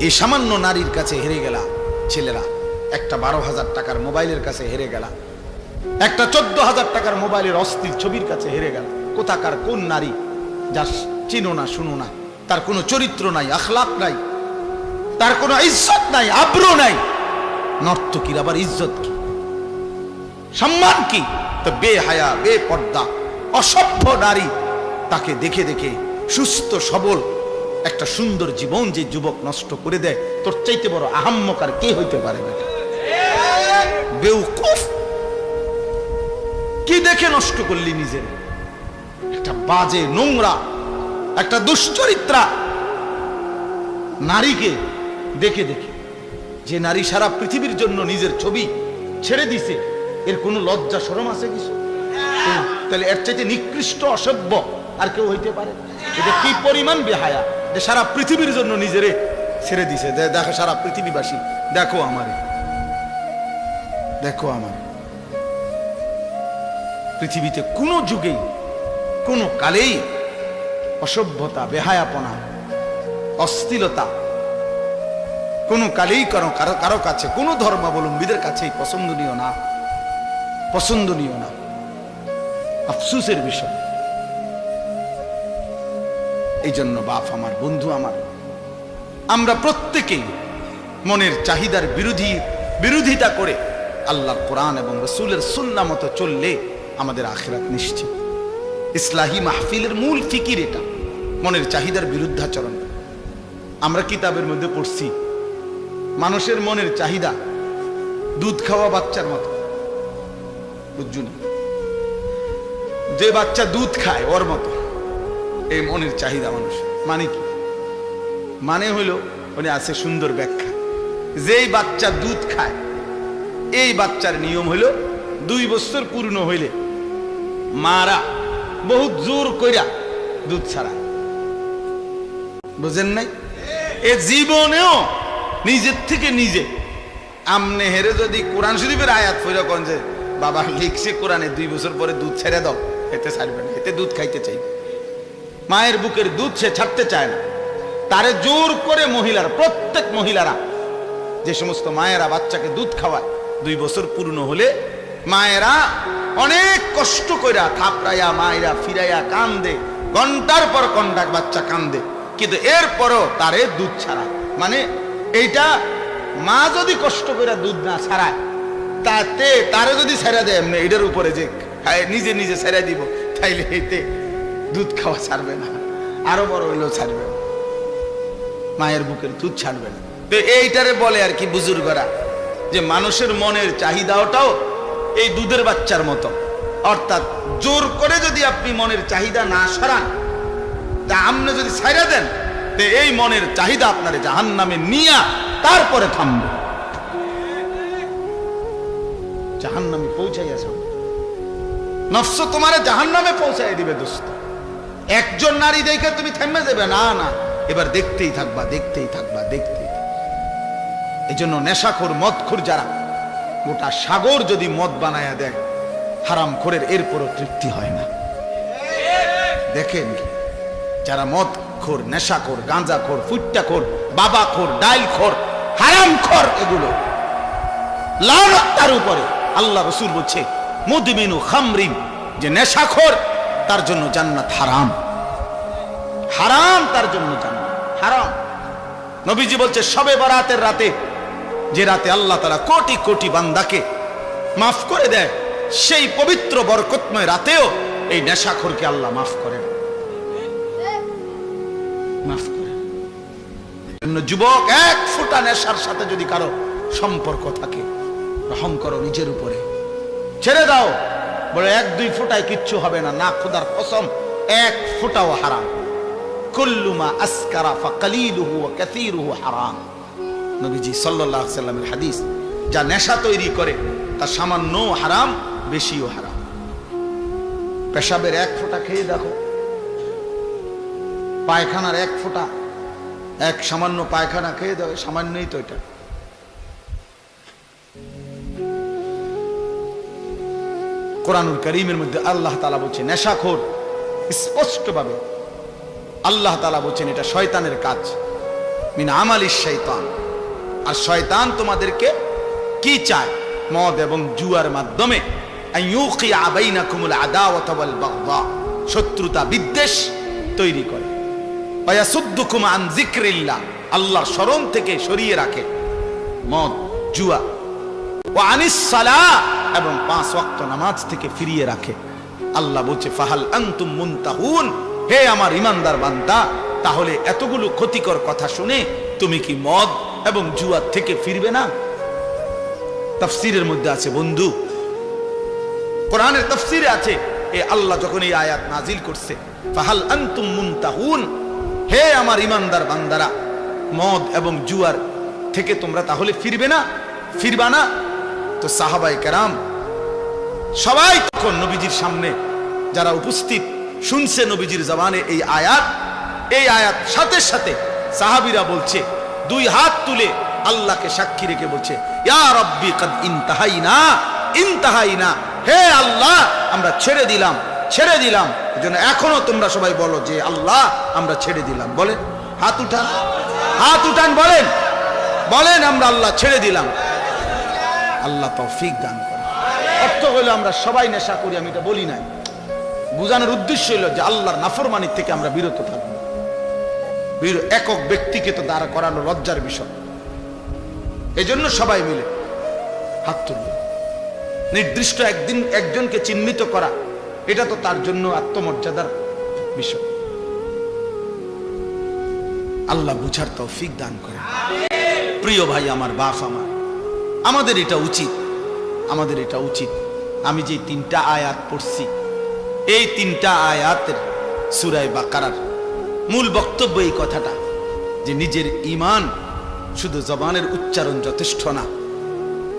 এই সামান্য নারীর কাছে হেরে গেলা ছেলেরা, একটা 12,000 টাকার মোবাইলের কাছে হেরে গেলা, একটা 14,000 টাকার মোবাইলের অস্থির ছবির কাছে হেরে গেল। কোথাকার কোন নারী যা চিনো না শুনো না, তার কোনো চরিত্র নাই, আখলাক নাই, তার কোনো ইজ্জত নাই, আব্রু নাই। নর্তকীর আবার ইজ্জত কি, সম্মান কি? তো বেহায়া, বেপর্দা, অসভ্য নারী, তাকে দেখে দেখে সুস্থ সবল একটা সুন্দর জীবন যে যুবক নষ্ট করে দেয়, তোর চাইতে বড় আহাম্মক আর কে হইতে পারে? বেউকুফ, কি দেখে নষ্ট করলি নিজের? একটা বাজে, নোংরা, একটা দুশ্চরিত্রা নারীকে দেখে দেখে, যে নারী সারা পৃথিবীর জন্য নিজের ছবি ছেড়ে দিছে, এর কোনো লজ্জা শরম আছে কিছু? তাহলে এর চাইতে নিকৃষ্ট অসভ্য আর কেউ হইতে পারে? এটা কি পরিমাণ বেহায়া যে সারা পৃথিবীর জন্য নিজেরে ছেড়ে দিছে। দেখো সারা পৃথিবীবাসী, দেখো আমারে, দেখো আমার। পৃথিবীতে কোনো যুগেই কোনো কালেই অসভ্যতা, বেহায়াপনা, অশ্লীলতা কোনো কালেই কারো কারো কাছে, কোনো ধর্মাবলম্বীদের কাছেই পছন্দনীয় না, পছন্দনীয় না। আফসোসের বিষয়। এই জন্য বাপ আমার, বন্ধু আমার, আমরা প্রত্যেকেই মনের চাহিদার বিরোধিতা করে আল্লাহর কোরআন এবং রাসূলের সুন্নাহ মতো চললে আমাদের আখিরাত নিশ্চিত। ইসলাহি মাহফিলের মূল ফিকির এটা, মনের চাহিদার বিরুদ্ধাচরণ। আমরা কিতাবের মধ্যে পড়ছি, মানুষের মনের চাহিদা দুধ খাওয়া বাচ্চার মতো, বুঝছো না? যে বাচ্চা দুধ খায় ওর মতো এই মনের চাহিদা মানুষ। মানে কি? মানে হইল, উনি আছে সুন্দর ব্যাখ্যা, যেই বাচ্চা দুধ খায় এই বাচ্চার নিয়ম হইল 2 বছর পূর্ণ হইলে মারা বহুত জোর কইরা দুধ ছাড়ায়। বুঝেন নাই? এ জীবনেও নিজের থেকে নিজে আমনে হেরে যদি কোরআন শরীফের আয়াত পড়া কোন যে বাবা লিখছে কোরআনে 2 বছর পরে দুধ ছেড়ে দাও, এতে ছাড়বে না, এতে দুধ খাইতে চাই। মায়ের বুকের দুধ সে ছাড়তে চায় না, তারে জোর করে মহিলারা, প্রত্যেক মহিলারা, যে সমস্ত মায়েরা বাচ্চাকে দুধ খাওয়ায় 2 বছর পূর্ণ হলে মায়েরা অনেক কষ্ট কইরা থাপড়াইয়া মায়েরা ফিরাইয়া কান্দে, ঘন্টার পর ঘন্টা বাচ্চা কান্দে, কিন্তু এরপরও তারে দুধ ছাড়ায়। মানে এইটা মা যদি কষ্ট করে দুধ না ছাড়ায়, তাতে তারে যদি ছেড়ে দেয় এমনি এটার উপরে যে নিজে নিজে ছেড়ে দিব, তাইলে এতে দুধ খাওয়া ছাড়বে না, আরো বড় হইলেও ছাড়বে না, মায়ের বুকের দুধ ছাড়বে না। তো এইটারে বলে আর কি বুজুর্গরা, যে মানুষের মনের চাহিদাটাও এই দুধের বাচ্চার মতো। অর্থাৎ জোর করে যদি আপনি মনের চাহিদা না সরান, তা আপনি যদি ছাইরা দেন, তো এই মনের চাহিদা আপনার জাহান্নামে নিয়া তারপরে থামবে, জাহান্নামে পৌঁছাইয়াছে। নফস তোমারে জাহান্নামে পৌঁছাই দিবে দোস্ত। একজন নারী দেখে তুমি থেমে যাবে না, না, এবার দেখতেই থাকবা, দেখতেই থাকবা, দেখতেই থাকবা। এই জন্য নেশাখোর, মদখোর যারা, গোটা সাগর যদি মদ বানায়া দেয় হারামখোরের, এরপরও তৃপ্তি হয় না। দেখেন যারা মদখোর, নেশাখোর, গাঁজাখোর, ফুট্টাখোর, বাবাখোর, ডাইলখোর, হারামখোর, এগুলো লানত তার উপরে। আল্লাহ রাসূল বলছে মুদমিনু খামরিন, যে নেশাখোর তার জন্য জান্নাত হারাম, হারাম, তার জন্য জান্নাত হারাম। নবীজি বলছে শবে বরাতের রাতে, যে রাতে আল্লাহ তাআলা কোটি কোটি বান্দাকে মাফ করে দেয়, সেই পবিত্র বরকতময় রাতেও এই নেশাখোরকে আল্লাহ মাফ করেন, মাফ করেন। যুবক, 1 ফোঁটা নেশার সাথে যদি কারো সম্পর্ক থাকে, রহম করো নিজের উপরে, ছেড়ে দাও। বলে 1-2 ফোঁটায় কিচ্ছু হবে না, না, খোদার কসম 1 ফোঁটাও হারাম। কুল্লু মা আসকারা ফাকালিলুহু ওয়া কাসীরুহু হারাম। নবীজি সাল্লাল্লাহু আলাইহি সাল্লামের হাদিস, যা নেশা তৈরি করে তা সামান্যও হারাম, বেশিও হারাম। পেশাবের 1 ফোঁটা খেয়ে দেখো, পায়খানার 1 ফোঁটা, এক সামান্য পায়খানা খেয়ে দাও, সামান্যই তো এটা। কোরআনুল কারীমের মধ্যে আল্লাহ তাআলা বলছেন নেশাখোর, স্পষ্টভাবে আল্লাহ তাআলা বলছেন এটা শয়তানের কাজ। মিন আমালিশ শাইতান। আর শয়তান তোমাদেরকে কি চায়? মদ এবং জুয়ার মাধ্যমে আইয়ুকিয়া বাইনাকুমুল আদাওয়াতা ওয়াল বাগদা, শত্রুতা বিদ্বেষ তৈরি করে। ওয়ায়াসুদ্দুকুম আন যিকরিল্লাহ, আল্লাহর স্মরণ থেকে সরিয়ে রাখে মদ জুয়া। ওয়া আনিস সালাহ, এবং 5 ওয়াক্ত নামাজ থেকে ফিরিয়ে রাখে। আল্লাহ বলছে ফাহাল আনতুম মুনতাহুন, হে আমার ইমানদার বান্দা, তাহলে এতগুলো ক্ষতিকর কথা শুনে তুমি কি মদ এবং জুয়া থেকে ফিরবে না? তাফসীরের মধ্যে আছে বন্ধু, কোরআনের তাফসীরে আছে, এ আল্লাহ যখন এই আয়াত নাজিল করছে ফাহাল আনতুম মুনতাহুন, হে আমার ইমানদার বান্দারা, মদ এবং জুয়ার থেকে তোমরা তাহলে ফিরবে না, ফিরবা না? তো সাহাবায়ে কেরাম সবাই তখন নবীজির সামনে যারা উপস্থিত শুনছে নবীজির জবানে এই আয়াত সাথে সাথে সাহাবীরা বলছে, 2 হাত তুলে আল্লাহকে সাক্ষী রেখে বলছে, ইয়া রাব্বি কাদ ইনতাহাইনা, হে আল্লাহ আমরা ছেড়ে দিলাম। এজন্য এখনো তোমরা সবাই বলো যে আল্লাহ আমরা ছেড়ে দিলাম। বলেন, হাত উঠান, বলেন আমরা আল্লাহ ছেড়ে দিলাম। আল্লাহ তৌফিক দান করেন। অর্থ হলো আমরা সবাই নেশা করি, আমি এটা বলি নাই। বুঝানোর উদ্দেশ্য হলো যে আল্লাহর নাফরমানি থেকে আমরা বিরত থাকবো। একক ব্যক্তিকে তো দাঁড়া করানো লজ্জার বিষয়, এজন্য সবাই মিলে হাত তুলবে। নির্দিষ্ট একজনকে চিহ্নিত করা, এটা তো তার জন্য আত্মমর্যাদার বিষয়। আল্লাহ বুঝার তৌফিক দান করে। প্রিয় ভাই আমার, বাপ আমার, আমাদের এটা উচিত। আমি যে 3টা আয়াত পড়ছি, এই 3টা আয়াতের সূরা বাকারার মূল বক্তব্য এই কথাটা যে নিজের ঈমান শুধু জবানের উচ্চারণ যথেষ্ট না,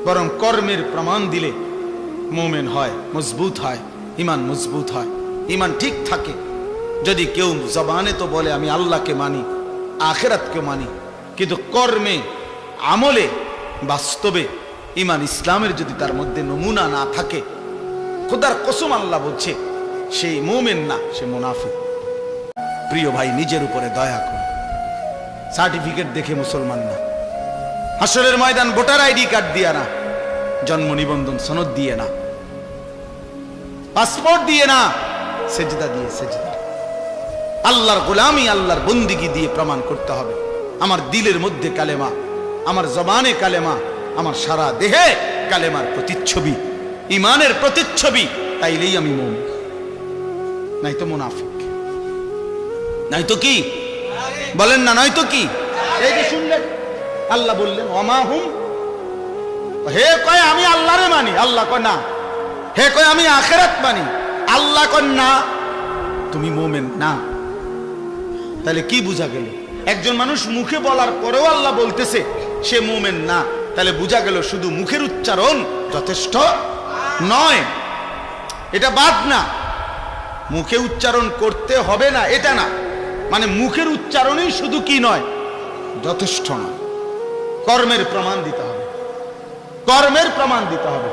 বরং কর্মের প্রমাণ দিলে মুমিন হয়, মজবুত হয়, ঈমান মজবুত হয়, ঈমান ঠিক থাকে। যদি কেউ জবানে তো বলে আমি আল্লাহকে মানি, আখিরাতকে মানি, কিন্তু কর্মে আমলে বাস্তবে ঈমান ইসলামের যদি তার মধ্যে নমুনা না থাকে, খোদার কসম আল্লাহ বলছে সেই মুমিন না, সে মুনাফিক। প্রিয় ভাই, নিজের উপরে দয়া করুন। সার্টিফিকেট দেখে মুসলমান না, হাসরের ময়দান ভোটার আইডি কার্ড দিয়ে না, জন্ম নিবন্ধন সনদ দিয়ে না, পাসপোর্ট দিয়ে না, সেজদা দিয়ে, আল্লাহর গোলামি, আল্লাহর বন্দিগি দিয়ে প্রমাণ করতে হবে আমার দিলের মধ্যে কালেমা, আমার জবানে কালেমা, আমার সারা দেহে কালেমার প্রতিচ্ছবি, ঈমানের প্রতিচ্ছবি, তাইলেই আমি মুমিন, নাই তো মুনাফিক। নাই তো কি বলেন না? নয় তো কি? এই যে শুনলেন আল্লাহ বললেন ওমা হুম, হে কয় আমি আল্লাহরে মানি, আল্লাহ কয় না। হে কয় আমি আখিরাত মানি, আল্লাহ কয় না। তুমি মুমিন না। তাহলে কি বুঝা গেল? একজন মানুষ মুখে বলার পরেও আল্লাহ বলতেছে সে মুমিন না, তাহলে বুঝা গেল শুধু মুখের উচ্চারণ যথেষ্ট নয়। এটা বাদ না, মুখে উচ্চারণ করতে হবে না এটা না, মানে মুখের উচ্চারণই শুধু কি নয়, যথেষ্ট না। কর্মের প্রমাণ দিতে হবে,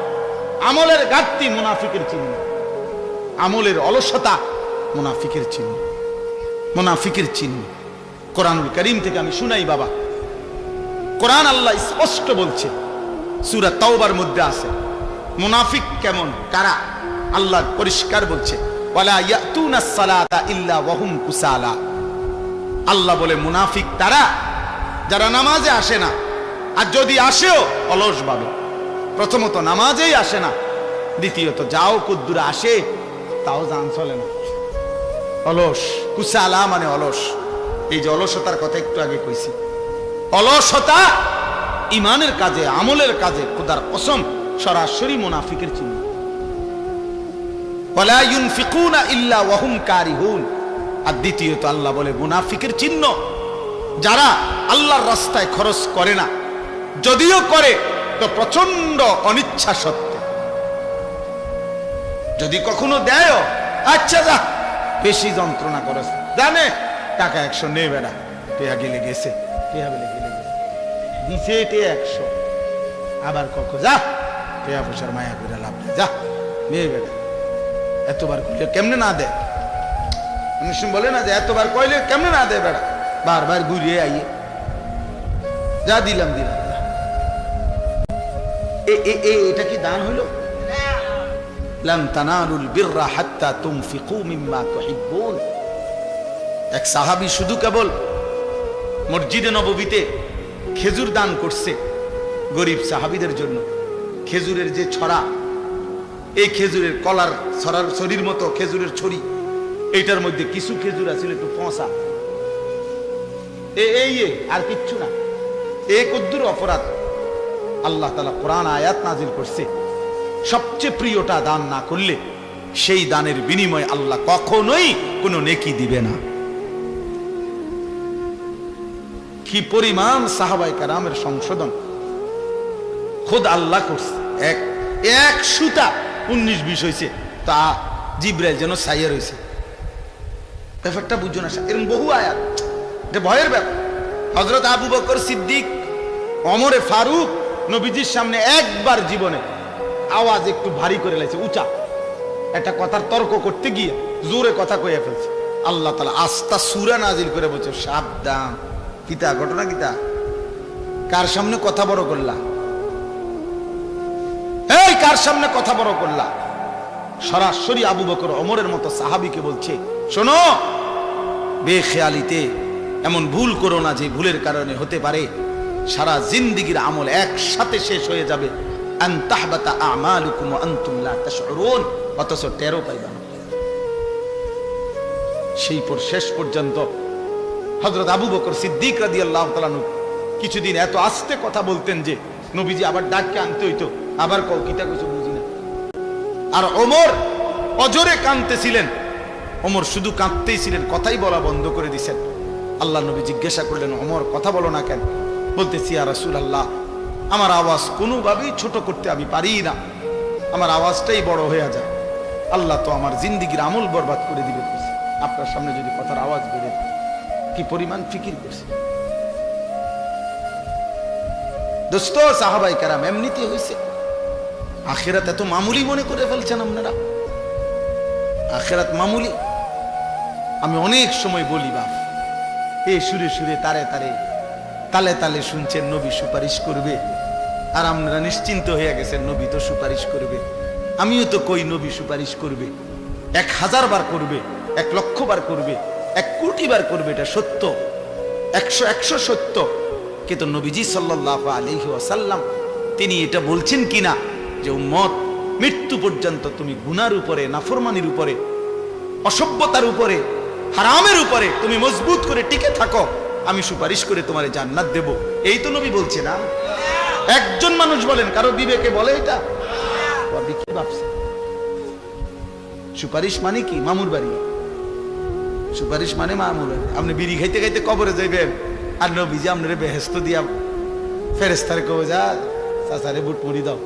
আমলের ঘাটতি মুনাফিকের চিহ্ন, আমলের অলসতা মুনাফিকের চিহ্ন। কোরআনুল কারীম থেকে আমি শুনাই বাবা, কোরআন আল্লাহ স্পষ্ট বলছে, সূরা তাওবার মধ্যে আছে মুনাফিক কেমন, কারা, আল্লাহ পরিষ্কার বলছে ওয়ালা ইয়াতুনাস সালাতা ইল্লা ওয়া হুম কুসালা। আল্লাহ বলে মুনাফিক তারা যারা নামাজে আসে না, আর যদি আসেও অলস ভাবে। প্রথমত নামাজেই আসে না, দ্বিতীয়ত যাও কুদ্দুরা আসে তাও জান চলে না, অলস। কুসালা মানে অলস। এই যে অলসতার কথা একটু আগে কইছি, অলসতা ঈমানের কাজে, আমলের কাজে খোদার কসম সরাসরি মুনাফিকের চিহ্ন। ওয়ালা ইউনফিকুনা ইল্লা ওয়া হুম কারিহুন। আর দ্বিতীয়ত আল্লাহ বলে মুনাফিকের চিহ্ন যারা আল্লাহর রাস্তায় খরচ করে না, যদিও করে তো প্রচন্ড অনিচ্ছা সত্ত্বে। যদি কখনো দেয়, আচ্ছা যা বেশি যন্ত্রণা করস, জানে টাকা 100 নেই বেড়া, টেয়া গেলে গেছে, টেয়া বেলে গেলে দিছে টেয়া 100, আবার কখন যা টেয়া পয়সার মায়া করে লাভ নেই, যা নেই বেড়া। এতবার কইলে কেমনে না দেয়? মানুষ বলে না যে এতবার কইলে কেমনে না দেয় বেড়া, বারবার ঘুরিয়ে আইয়ে যা দিলাম দিলাম। এটা কি দান হইল? লান তানালুল বিররা হাত্তা তুনফিকু মিম্মা তুহিব্বুন। এক সাহাবী শুধু কেবল মসজিদে নববীতে খেজুর দান করছে গরিব সাহাবীদের জন্য। খেজুরের যে ছড়া, এই খেজুরের কলার ছড়ার ছড়ির মতো খেজুরের ছড়ি, এইটার মধ্যে কিছু খেজুর আছে একটু পচা, এই আর কিচ্ছু না। এই কদ্দুর অপরাধ। আল্লাহ তাআলা কোরআন আয়াত নাজিল করছে, সবচেয়ে প্রিয়টা দান না করলে সেই দানের বিনিময়ে আল্লাহ কখনোই কোনো নেকি দিবে না। কি পরিমাণ সাহাবায়ে কেরামের সংশোধন খোদ আল্লাহ করছে। এক সুতা 19-20 হয়েছে, তা জিবরাইল যেন সাইয়া রয়েছে। ব্যাপারটা বুঝো না, এরকম বহু আয়াত, এটা ভয়ের ব্যাপার। হযরত আবু বকর সিদ্দিক, ওমরে ফারুক নবীজির সামনে একবার জীবনে আওয়াজ একটু ভারী করে লাইছে, উঁচা একটা কথার তর্ক করতে গিয়ে জোরে কথা কইয়া ফেলছে। আল্লাহ তাআলা আস্তা সূরা নাজিল করে বলছে, সাবধান। কিতা ঘটনা কিতা? কার সামনে কথা বড় করলা? এই কার সামনে কথা বড় করলা? সরাসরি আবু বকর ওমরের মতো সাহাবীকে বলছে, শোনো, বেখেয়ালিতে এমন ভুল করো না যে ভুলের কারণে হতে পারে সারা জিন্দেগীর আমল একসাথে শেষ হয়ে যাবে। আন তাহবাতা আমালুকুম ওয়া আনতুম লা তাশউরুন, অথচ টেরও পাইবা না। সেই পর শেষ পর্যন্ত হযরত আবু বকর সিদ্দিক রাদিয়াল্লাহু তাআলা কিছুদিন এত আস্তে কথা বলতেন যে নবীজি আবার ডাককে আনতে হইতো, আবার কও কিতা কিছু বুঝি না। আর ওমর অজরে কাঁদতেছিলেন, ওমর শুধু কাঁদতেই ছিলেন, কথাই বলা বন্ধ করে দিয়েছেন। আল্লাহ নবী জিজ্ঞাসা করলেন, ওমর কথা বলো না কেন? বলতেছি, ইয়া রাসূলুল্লাহ, আমার আওয়াজ কোনোভাবেই ছোট করতে আমি পারি না, আমার আওয়াজটাই বড় হয়ে যায়। আল্লাহ তো আমার জিন্দেগীর আমল বরবাদ করে দিবে, আপনার সামনে যদি কথার আওয়াজ বেড়ে। কি পরিমাণ ফিকির করছে দোস্ত। সাহাবায়ে কেরাম এমনিতে হইছে। আখিরাত এত মামুলি মনে করে ফেলছেন আপনারা। আখিরাত মামুলি। আমি অনেক সময় বলি, বাপ, এই সুরে সুরে তারে তারে তালে তালে শুনছেন নবী সুপারিশ করবে, আর আপনারা নিশ্চিন্ত হয়ে গেছেন নবী তো সুপারিশ করবে। আমিও তো কই নবী সুপারিশ করবে, 1000 বার করবে, 1,00,000 বার করবে, 1 কোটি বার করবে, এটা সত্য, 100 সত্য। কিন্তু নবীজি সাল্লাল্লাহু আলাইহি ওয়াসাল্লাম তিনি এটা বলছেন কিনা যে উম্মত, মৃত্যু পর্যন্ত তুমি গুনার উপরে, নাফরমানির উপরে, অসভ্যতার উপরে, হারামের উপরে তুমি মজবুত করে টিকে থাকো, আমি সুপারিশ করে তোমারে জান্নাত দেব। এই তো নবী বলছে না। একজন মানুষ বলেন, কারো বিবেকে বলে এটা? কি ভাবছে? সুপারিশ মানে কি? মামুর বাড়ি। সুপারিশ মানে মামুর বাড়ি। আপনি বিড়ি খাইতে খাইতে কবরে যাইবেন, আর নবীজি আপনারে বেহেশত দিয়া ফেরেশতারে কবে, যা চাচারে বুট মুড়ি দাও।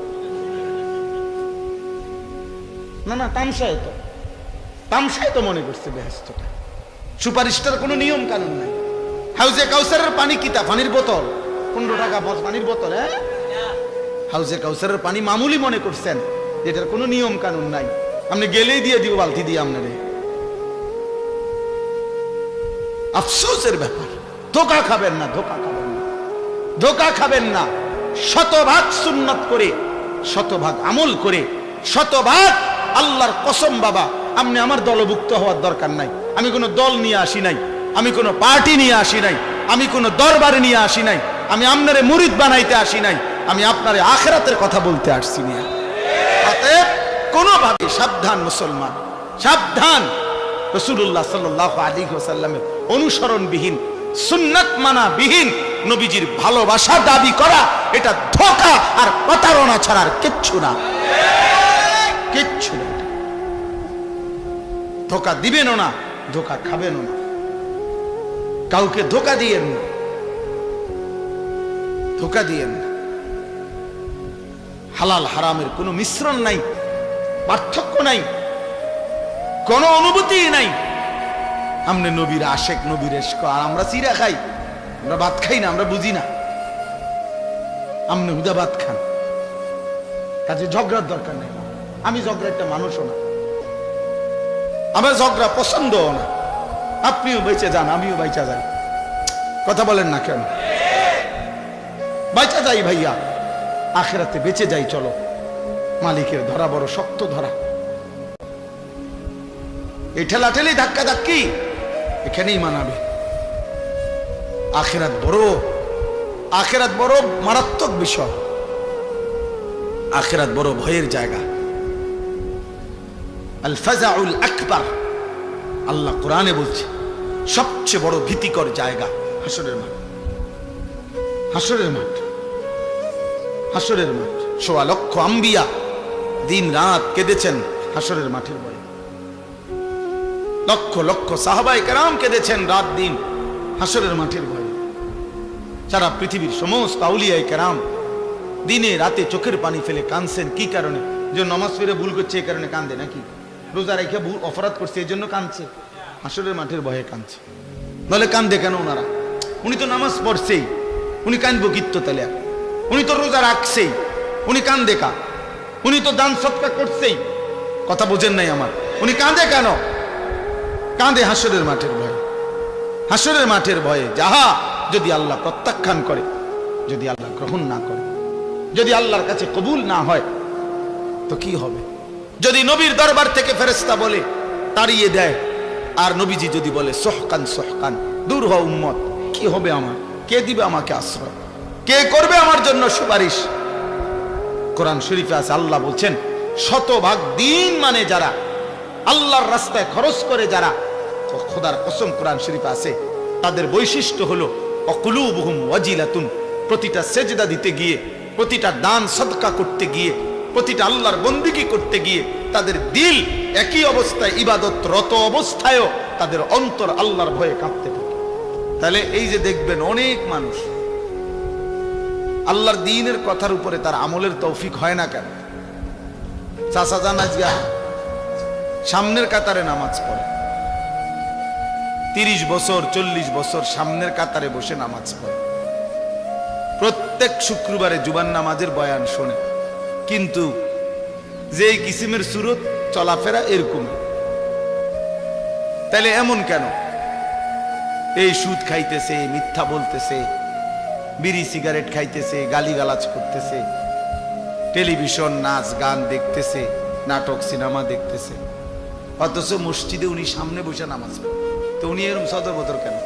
না না, তামসায় তো মনে করছে বেহেশতটা। সুপারিশটার কোনো নিয়ম কানুন নাই। হাউজে কাউসারের পানি কিতা? পানির বোতল, 15 টাকা পানির বোতল। হ্যাঁ, হাউজে কাউসারের পানি মামুলি মনে করছেন, যেটার কোনো নিয়ম কানুন নাই। আপনি গেলেই দিয়ে দিব বালতি দিয়ে আপনারে। আফসোসের ব্যাপার। ধোকা খাবেন না, ধোকা খাবেন না, ধোকা খাবেন না। শতভাগ সুন্নাত করে, শতভাগ আমল করে, শতভাগ আল্লাহর কসম বাবা, আপনি আমার দলভুক্ত হওয়ার দরকার নাই। আমি কোনো দল নিয়ে আসি নাই, আমি কোনো পার্টি নিয়ে আসি নাই, আমি কোনো দরবারে নিয়ে আসি নাই, আমি আপনারে মুরিদ বানাইতে আসি নাই, আমি আপনারে আখিরাতের কথা বলতে আসছি না। অতএব কোনোভাবে সাবধান মুসলমান, সাবধান। রাসূলুল্লাহ সাল্লাল্লাহু আলাইহি ওয়াসাল্লামের অনুসরণবিহীন, সুন্নাত মানা বিহীন নবীজির ভালোবাসা দাবি করা, এটা ধোঁকা আর প্রতারণা ছাড়া আর কিচ্ছু না, কিচ্ছু না। ধোঁকা দিবেনও না, ধোঁকা খাবেনও না, কাউকে ধোঁকা দিয়েন না, ধোঁকা দিয়েন না। হালাল হারামের কোনো মিশ্রণ নাই, পার্থক্য নাই, কোনো অনুভূতি নাই। আমরা নবীর আশেক, নবীর ইশক, আর আমরা চিরা খাই, আমরা ভাত খাই না, আমরা বুঝি না। আপনি হুদা ভাত খান, কাজে ঝগড়ার দরকার নেই। আমি ঝগড়া একটা মানুষও না, আমার ঝগড়া পছন্দও না। আপনিও বেঁচে যান, আমিও বেঁচে যাই। কথা বলেন না কেন? বাঁচা যাই ভাইয়া, আখিরাতে বেঁচে যাই। চলো, মালিকের ধরা বড় শক্ত ধরা। এই ঠেলাঠেলি ধাক্কা ধাক্কি এখানেই মানাবে। আখিরাত বড় মারাত্মক বিষয়, আখিরাত বড় ভয়ের জায়গা। আল ফাজাউল আকবার, আল্লাহ কোরআনে বলছে সবচেয়ে বড় ভীতিকর জায়গা হাসরের মাঠ। হাসরের মাঠ, হাসরের মাঠ। ১.৫ লক্ষ আম্বিয়া দিন রাত কেঁদেছেন হাসরের মাঠের ভয়ে। লক্ষ লক্ষ সাহাবায়ে কেরাম কেঁদেছেন রাত দিন হাসরের মাঠের ভয়ে। সারা পৃথিবীর সমস্ত আউলিয়ায়ে কেরাম দিনে রাতে চোখের পানি ফেলে কাঁদছেন। কি কারণে? যে নামাজ পড়ে ভুল করছে এই কারণে কাঁদে, নাকি রোজা রেখে ভুল অপরাধ করছে এই জন্য কাঁদছে? হাসরের মাঠের ভয়ে কাঁদছে। নাহলে কাঁদে কেন ওনারা? উনি তো নামাজ পড়ছেই, উনি কাঁদবো কিত্ত তাহলে? উনি তো রোজা রাখছেই, উনি কাঁদে কা? উনি তো দান সৎকার করছেই। কথা বোঝেন নাই আমার? উনি কাঁদে কেন? কাঁদে হাসরের মাঠের ভয়ে। হাসরের মাঠের ভয়ে যাহা যদি আল্লাহ প্রত্যাখ্যান করে, যদি আল্লাহ গ্রহণ না করে, যদি আল্লাহর কাছে কবুল না হয় তো কি হবে? যদি নবীর দরবার থেকে ফেরেশতা বলে তাড়িয়ে দেয়, আর নবীজি যদি বলে সহকান সহকান, দূর হও উম্মত, কি হবে আমার? কে দিবে আমাকে আশ্রয়? কে করবে আমার জন্য সুপারিশ? কোরআন শরীফে আছে, আল্লাহ বলছেন শতভাগ দিন মানে যারা আল্লাহর রাস্তায় খরচ করে, যারা, খোদার কসম কোরআন শরীফে আছে তাদের বৈশিষ্ট্য হলো অকুলুবুহুম ওয়াজিলাতুন। প্রতিটা সেজদা দিতে গিয়ে, প্রতিটা দান সদকা করতে গিয়ে, প্রতিটা আল্লাহর বন্দিগি করতে গিয়ে তাদের দিল একই অবস্থায়, ইবাদতরত অবস্থায়ও তাদের অন্তর আল্লাহর ভয়ে কাঁপতে থাকে। তাহলে এই যে দেখবেন অনেক মানুষ আল্লাহর দ্বীনের কথার উপরে তার আমলের তৌফিক হয় না কেন? চাচা জান আজগা সামনের কাতারে নামাজ পড়ে, 30 বছর 40 বছর সামনের কাতারে বসে নামাজ পড়ে, প্রত্যেক শুক্রবারে জুবান নামাজের বয়ান শোনে, কিন্তু যে কিসিমের সুরত চলাফেরা এরকম। তাহলে এমন কেন? এই সুদ খাইতেছে, মিথ্যা বলতেছে, বিড়ি সিগারেট খাইতেছে, গালিগালাজ করতেছে, টেলিভিশন নাচ গান দেখতেছে, নাটক সিনেমা দেখতেছে, অথচ মসজিদে উনি সামনে বসে নামাজ পড়ে। তো উনি এরকম সদরবদর কেন?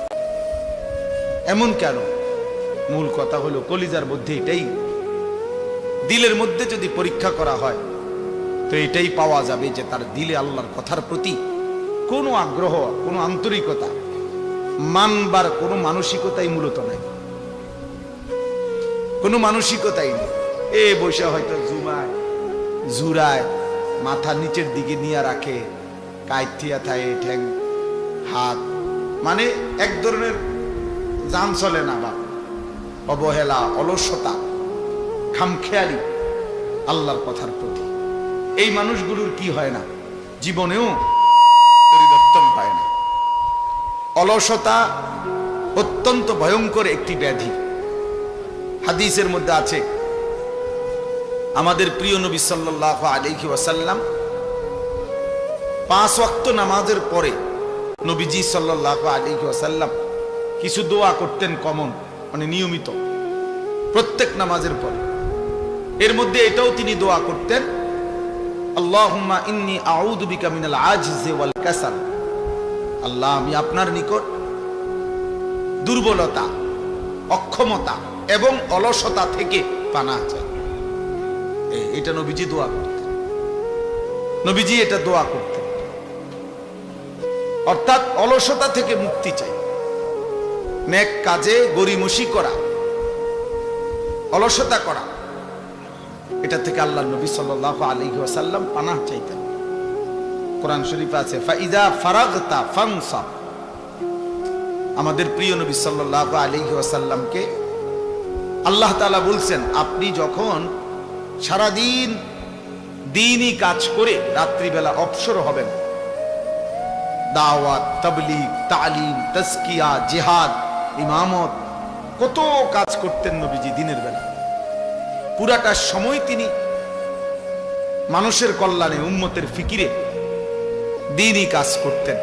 এমন কেন? মূল কথা হলো কলিজার মধ্যে এটাই, দিলের মধ্যে যদি পরীক্ষা করা হয় তো এটাই পাওয়া যাবে যে তার দিলে আল্লাহর কথার প্রতি কোনো আগ্রহ, কোনো আন্তরিকতা, মানবার কোনো মানসিকতাই মূলত নাই, কোনো মানসিকতাই নেই। এ বসে হয়তো জুরায় মাথা নিচের দিকে নিয়ে রাখে, কাইথিয়া থায় ঠ্যাং হাত, মানে এক ধরনের জান চলে না, বা অবহেলা, অলসতা, খামখেয়ালি আল্লাহর কথার প্রতি। এই মানুষগুলোর কি হয় না? জীবনেও পরিবর্তন হয় না। অলসতা অত্যন্ত ভয়ঙ্কর একটি ব্যাধি। হাদিসের মধ্যে আছে, আমাদের প্রিয় নবী সাল্লাল্লাহু আলাইহি ওয়াসাল্লাম 5 ওয়াক্ত নামাজের পরে নবীজি সাল্লাল্লাহু আলাইহি ওয়াসাল্লাম কিছু দোয়া করতেন কমন, মানে নিয়মিত প্রত্যেক নামাজের পরে। এর মধ্যে এটাও তিনি দোয়া করতেন, আল্লাহুম্মা ইন্নী আউযু বিকা মিনাল আজজি ওয়াল কাসাল। আল্লাহ, আমি আপনার নিকট দুর্বলতা, অক্ষমতা এবং অলসতা থেকে পানাহ চাই। এটা নবীজি দোয়া করতেন, নবীজি এটা দোয়া করতেন। অর্থাৎ অলসতা থেকে মুক্তি চাই, নেক কাজে গরিমসি করা, অলসতা করা, এটা থেকে আল্লাহ নবী সাল্লাল্লাহু আলাইহি ওয়াসাল্লাম পানাহ চাইতেন। কোরআন শরীফে আছে, ফাইদা ফারাগতা ফানসাব। আমাদের প্রিয় নবী সাল্লাল্লাহু আলাইহি ওয়াসাল্লামকে আল্লাহ তাআলা বলছেন, আপনি যখন সারাদিন দ্বীনি কাজ করে রাত্রিবেলা অবসর হবেন, দাওয়াত, তাবলীগ, তালিম, তাজকিয়া, জিহাদ, ইমামত, কত কাজ করতেন নবীজি দিনের বেলা। পুরাটা সময় তিনি মানুষের কল্যাণে, উম্মতের ফিকিরে দ্বীনি কাজ করতেন।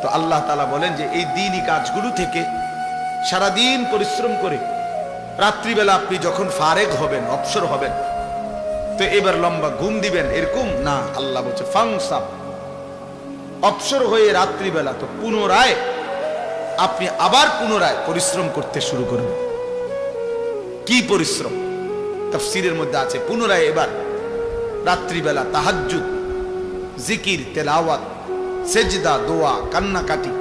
তো আল্লাহ তাআলা বলেন যে এই দ্বীনি কাজগুলো থেকে সারাদিন পরিশ্রম করে রাত্রিবেলা আপনি যখন ফারেগ হবেন, অবসর হবেন, তো এবার লম্বা ঘুম দিবেন এরকম না। আল্লাহ বলছে ফাংসাব, অবসর হয়ে রাত্রিবেলা তো পুনরায় আপনি আবার পুনরায় পরিশ্রম করতে শুরু করবেন। কি পরিশ্রম? তাফসীরের মধ্যে আছে পুনরায় এবার রাত্রিবেলা তাহাজ্জুদ, জিকির, তেলাওয়াত, সেজদা, দোয়া, কান্নাকাটি,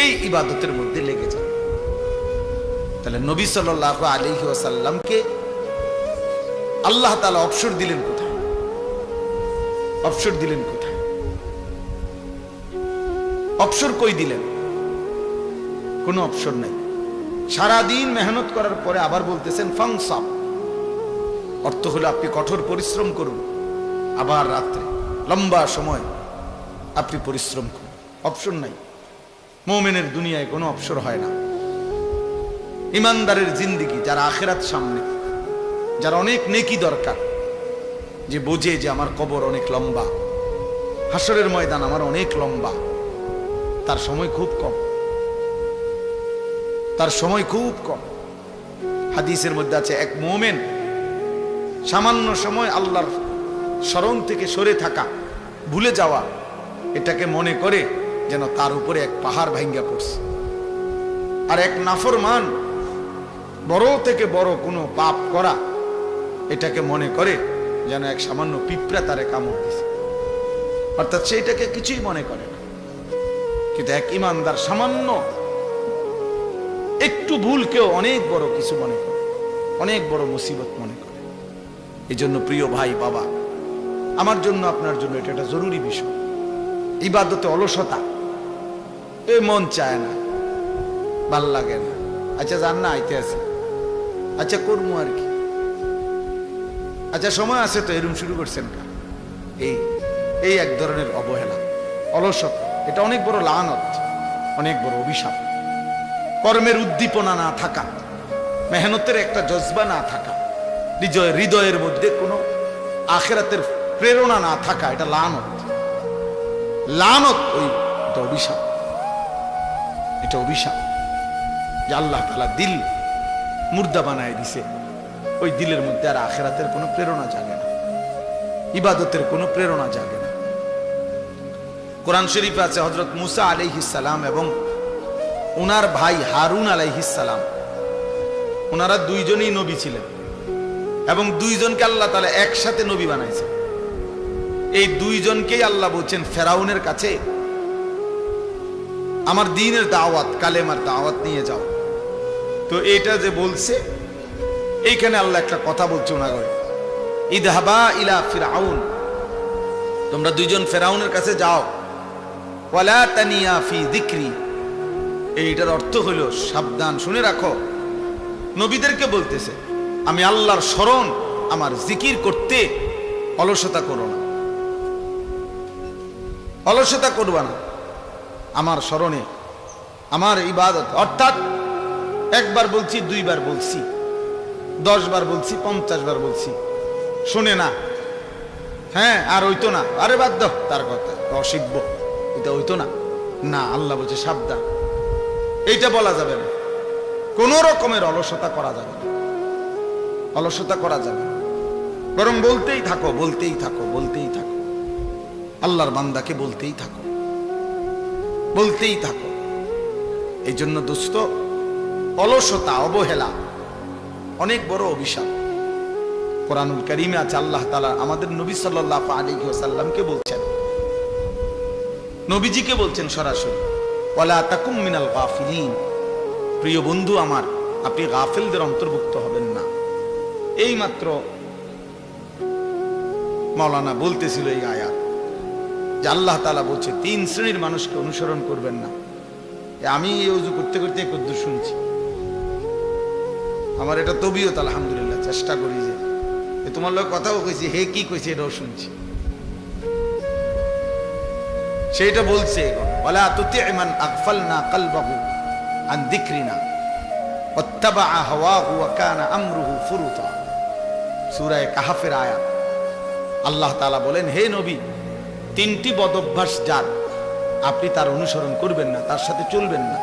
এই ইবাদতের মধ্যে লেগে যান। তাহলে নবী সাল্লাল্লাহু আলাইহি ওয়াসাল্লামকে আল্লাহ তাআলা অবসর দিলেন কোথায়? অবসর দিলেন কোথায়? অবসর কই দিলেন? কোনো অবসর নাই। সারাদিন মেহনত করার পরে আবার বলতেছেন ফাংসাব, অর্থ হলো আপনি কঠোর পরিশ্রম করুন, আবার রাত্রে লম্বা সময় আপনি পরিশ্রম করুন। অবসর নাই। মুমিনের দুনিয়ায় কোনো অবসর হয় না। ইমানদারের জিন্দেগি, যারা আখিরাত সামনে, যার অনেক নেকি দরকার, যে বোঝে যে আমার কবর অনেক লম্বা, হাসরের ময়দান আমার অনেক লম্বা, তার সময় খুব কম, তার সময় খুব কম। হাদিসের মধ্যে আছে এক মুমিন সামান্য সময় আল্লাহর স্মরণ থেকে সরে থাকা, ভুলে যাওয়া, এটাকে মনে করে যেন তার উপরে এক পাহাড় ভাঙ্গা পড়ছে। আর এক নাফরমান বড় থেকে বড় কোনো পাপ করা, এটাকে মনে করে যেন এক সামান্য পিঁপড়া তারে কামড় দিছে, অর্থাৎ সেইটাকে কিছুই মনে করে না। কিন্তু এক ইমানদার সামান্য একটু ভুলকেও অনেক বড় কিছু মনে করে, অনেক বড় মুসিবত মনে করে। এই জন্য প্রিয় ভাই, বাবা, আমার জন্য আপনার জন্য এটা একটা জরুরি বিষয়। ইবাদতে অলসতা, এ মন চায় না, ভাল লাগে না, আচ্ছা জান না আইতে আছে, আচ্ছা করবো আর কি, আচ্ছা সময় আছে তো, এরকম শুরু করছেন কা, এই এক ধরনের অবহেলা, অলসতা, এটা অনেক বড় লানত, অনেক বড় অভিশাপ। কর্মের উদ্দীপনা না থাকা, মেহনতের একটা জজবা না থাকা, হৃদয়ের মধ্যে কোনো আখিরাতের প্রেরণা না থাকা, এটা লানত। লানত ওই এটা অভিশাপ, এটা অভিশাপ যে আল্লাহ তাআলা দিল মুর্দা বানায় দিছে। ওই দিলের মধ্যে আর আখিরাতের কোনো প্রেরণা জাগে না, ইবাদতের কোনো প্রেরণা জাগে না। কোরআন শরীফে আছে হযরত মুসা আলাইহিস সালাম এবং ওনার ভাই হারুন আলাইহিস সালাম, ওনারা দুইজনই নবী ছিলেন এবং দুইজনকে আল্লাহ তাআলা একসাথে নবী বানাইছে। এই দুইজনকেই আল্লাহ বলছেন ফেরাউনের কাছে আমার দ্বীনের দাওয়াত, কালেমার দাওয়াত নিয়ে যাও। তো এটা যে বলছে, এইখানে আল্লাহ একটা কথা বলছে ওনাকে, ইদহাবা ইলা ফিরআউন, তোমরা দুইজন ফেরাউনের কাছে যাও, ওয়ালা তানিয়া ফি যিকরি। এইটার অর্থ হলো সাবধান, শুনে রাখো, নবীদেরকে বলতেছে আমি আল্লাহর স্মরণ, আমার জিকির করতে অলসতা করো না, অলসতা করবা না আমার স্মরণে, আমার ইবাদত। অর্থাৎ একবার বলছি, দুইবার বলছি, 10 বার বলছি, 50 বার বলছি, শুনে না, হ্যাঁ আর হইতো না, আরে বাদ দাও তার কথা, অশিখব, এটা হইতো না। না, আল্লাহ বলছে সাবধান, এইটা বলা যাবে না, কোন রকমের অলসতা করা যাবে না, অলসতা করা যাবে না, বরং বলতেই থাকো, বলতেই থাকো, বলতেই থাকো, আল্লাহর বান্দাকে বলতেই থাকো, বলতেই থাকো। এই জন্য দোস্ত, অলসতা, অবহেলা অনেক বড় অভিশাপ। কোরআনুল কারীমে আছে আল্লাহ তাআলা আমাদের নবী সাল্লাল্লাহু আলাইহি ওয়াসাল্লামকে বলছেন, নবীজিকে বলছেন সরাসরি, ওয়ালা তাকুম মিনাল গাফিলিন, প্রিয় বন্ধু আমার, আপনি গাফিলদের অন্তর্ভুক্ত হবেন না। এই মাত্র মাওলানা বলতেছিল এই আয়াত, যে আল্লাহ তাআলা বলছে 3 শ্রেণীর মানুষকে অনুসরণ করবেন না। আমি এই ওযু করতে করতে কদ্দুর শুনছি, আমার এটা তবিয়ত, আলহামদুলিল্লাহ, চেষ্টা করি যে তোমার লোক কথাও কইছি, হে কি কইছে এটাও শুনছি। সেইটা বলছে, ওয়ালা তুতি' মান আগফালনা কলবাহু আন যিকরিনা ওয়াত্তাবা হাওয়াহু ওয়া কানা আমরুহু ফুরুতা। সূরা কাহফের আয়াত। আল্লাহ তাআলা বলেন, হে নবী, 3টি বদ অভ্যাস যার, আপনি তার অনুসরণ করবেন না, তার সাথে চলবেন না,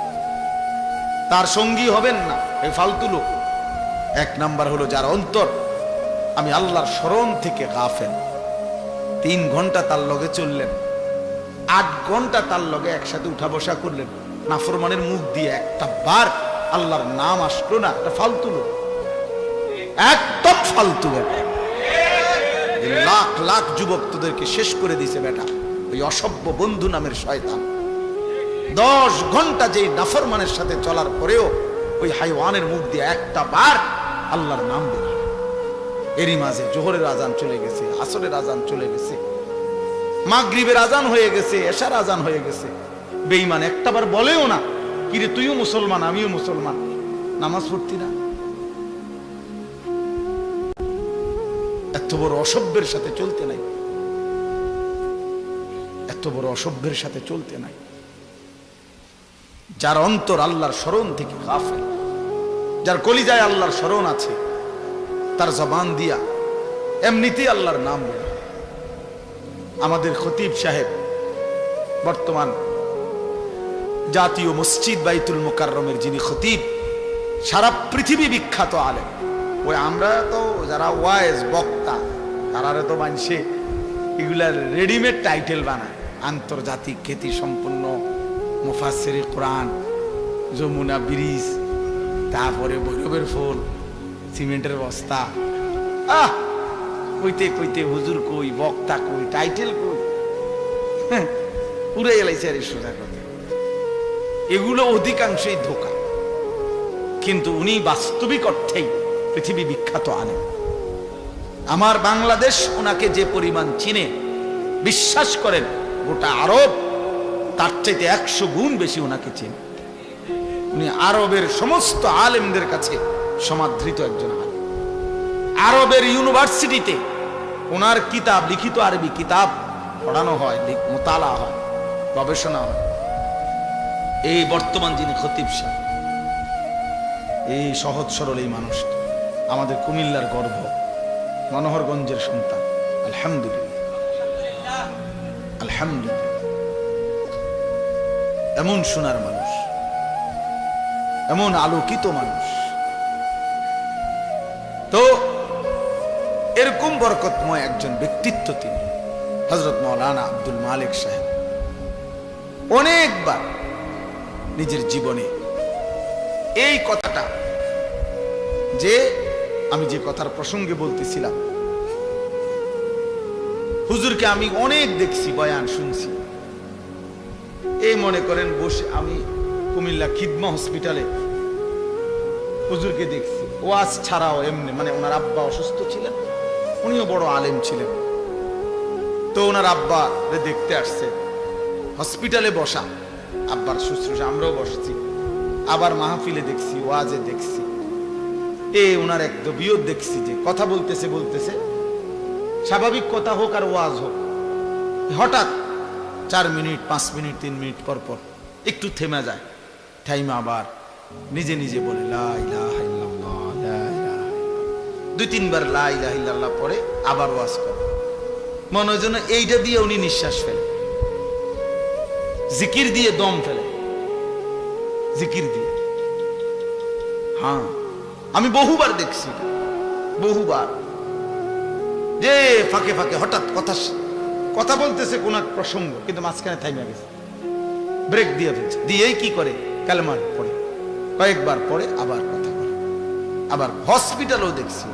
তার সঙ্গী হবেন না, এই ফালতু লোক। এক নাম্বার হলো যার অন্তর আমি আল্লাহর স্মরণ থেকে গাফেল। 3 ঘন্টা তার লগে চললেন, 8 ঘন্টা তার লগে একসাথে উঠা বসা করলেন, নাফরমানের মুখ দিয়ে একটা বার আল্লাহর নাম আসলো না, এটা ফালতু লোক, একদম ফালতু বেটা। লাখ লাখ যুবক তোদেরকে শেষ করে দিছে বেটা, ওই অসভ্য বন্ধু নামের শয়তান। 10 ঘন্টা যেই নাফরমানের সাথে চলার পরেও ওই হাইওয়ানের মুখ দিয়ে একটা বার আল্লাহর নাম বের। এরই মাঝে জোহরের আজান চলে গেছে, আসরের আজান চলে গেছে, মাগরিবের আজান হয়ে গেছে, এশার আজান হয়ে গেছে। বেঈমান একটাবার বলেও না কিরে তুইও মুসলমান আমিও মুসলমান, নামাজ পড়তি না। এত বড় অসভ্যের সাথে চলতে নাই, এত বড় অসভ্যের সাথে চলতে নাই। যার অন্তর আল্লাহর স্মরণ থেকে গাফেল, যার কলিজায় আল্লাহর স্মরণ আছে, তার জবান দিয়া এমনিতেই আল্লাহর নাম বের হয়। আমাদের খতিব সাহেব বর্তমান জাতীয় মসজিদ বাইতুল মুকাররমের যিনি খতিব, সারা পৃথিবী বিখ্যাত আলেম। ওই আমরা তো যারা ওয়াইজ বক্তা তারা তো মানছে এগুলার রেডিমেড টাইটেল বানায়, আন্তর্জাতিক খ্যাতি সম্পন্ন মুফাসসিরে কোরআন, যমুনা ব্রিজ, তারপরে ভৈরবের ফুল, সিমেন্টের বস্তা, কইতে কইতে হুজুর কই, বক্তা কই, টাইটেল কই, পুরে এলাইছে আর সোজা কথা। এগুলো অধিকাংশই ধোঁকা, কিন্তু উনি বাস্তবিক অর্থেই পৃথিবী বিখ্যাত আলেম। আমার বাংলাদেশ ওনাকে যে পরিমাণ চিনে, বিশ্বাস করেন গোটা আরব তার চাইতে 100 গুণ বেশি ওনাকে চিনে। উনি আরবের সমস্ত আলেমদের কাছে সমাদৃত একজন আলেম। আরবের ইউনিভার্সিটিতে ওনার কিতাব, লিখিত আরবি কিতাব পড়ানো হয়, মোতালা হয়, গবেষণা হয়। এই বর্তমান যিনি খতিব সাহেব, এই সহজ সরল এই মানুষটা আমাদের কুমিল্লার গর্ব, মনোহরগঞ্জের সন্তান। আলহামদুলিল্লাহ, আলহামদুলিল্লাহ, এমন সোনার মানুষ, এমন আলোকিত মানুষ। তো এরকম বরকতময় একজন ব্যক্তিত্ব তিনি হযরত মাওলানা আব্দুল মালিক সাহেব। অনেকবার নিজের জীবনে এই কথাটা, যে আমি যে কথার প্রসঙ্গে বলতেছিলাম, হুজুরকে আমি অনেক দেখছি, বয়ান শুনছি। এই মনে করেন বসে আমি কুমিল্লা খিদমা হসপিটালে হুজুরকে দেখছি, ওয়াজ ছাড়াও এমনি, মানে ওনার আব্বা অসুস্থ ছিলেন, উনিও বড় আলেম ছিলেন। তো ওনার আব্বা দেখতে আসছে, হসপিটালে বসা, আব্বার শুশ্রূষা আমরাও বসছি, আবার মাহফিলে দেখছি, ওয়াজে দেখছি। ওনার এক দবিয়ত দেখছি যে কথা বলতেছে বলতেছে, স্বাভাবিক কথা হোক আর ওয়াজ হোক, হঠাৎ 4 মিনিট 5 মিনিট 3 মিনিট পর পর একটু থেমে যায়, টাইম আবার নিজে নিজে বলে লা ইলাহা ইল্লাল্লাহ, লা ইলাহা ইল্লাল্লাহ, 2-3 বার লা ইলাহা ইল্লাল্লাহ পরে আবার ওয়াজ করে। মনে হয় যেন এইটা দিয়ে উনি নিঃশ্বাস ফেলে, জিকির দিয়ে দম ফেলে, জিকির দিয়ে। হ্যাঁ, আমি বহুবার দেখছি, বহুবার, যে ফাঁকে ফাঁকে হঠাৎ কথা বলতেছে কোন এক প্রসঙ্গ, কিন্তু মাঝখানে থাইমা গেছে, ব্রেক দিয়ে ফেলছে, দিয়েই কি করে কালেমা পড়ে, কয়েকবার পরে আবার কথা বলে। আবার হসপিটালও দেখছি,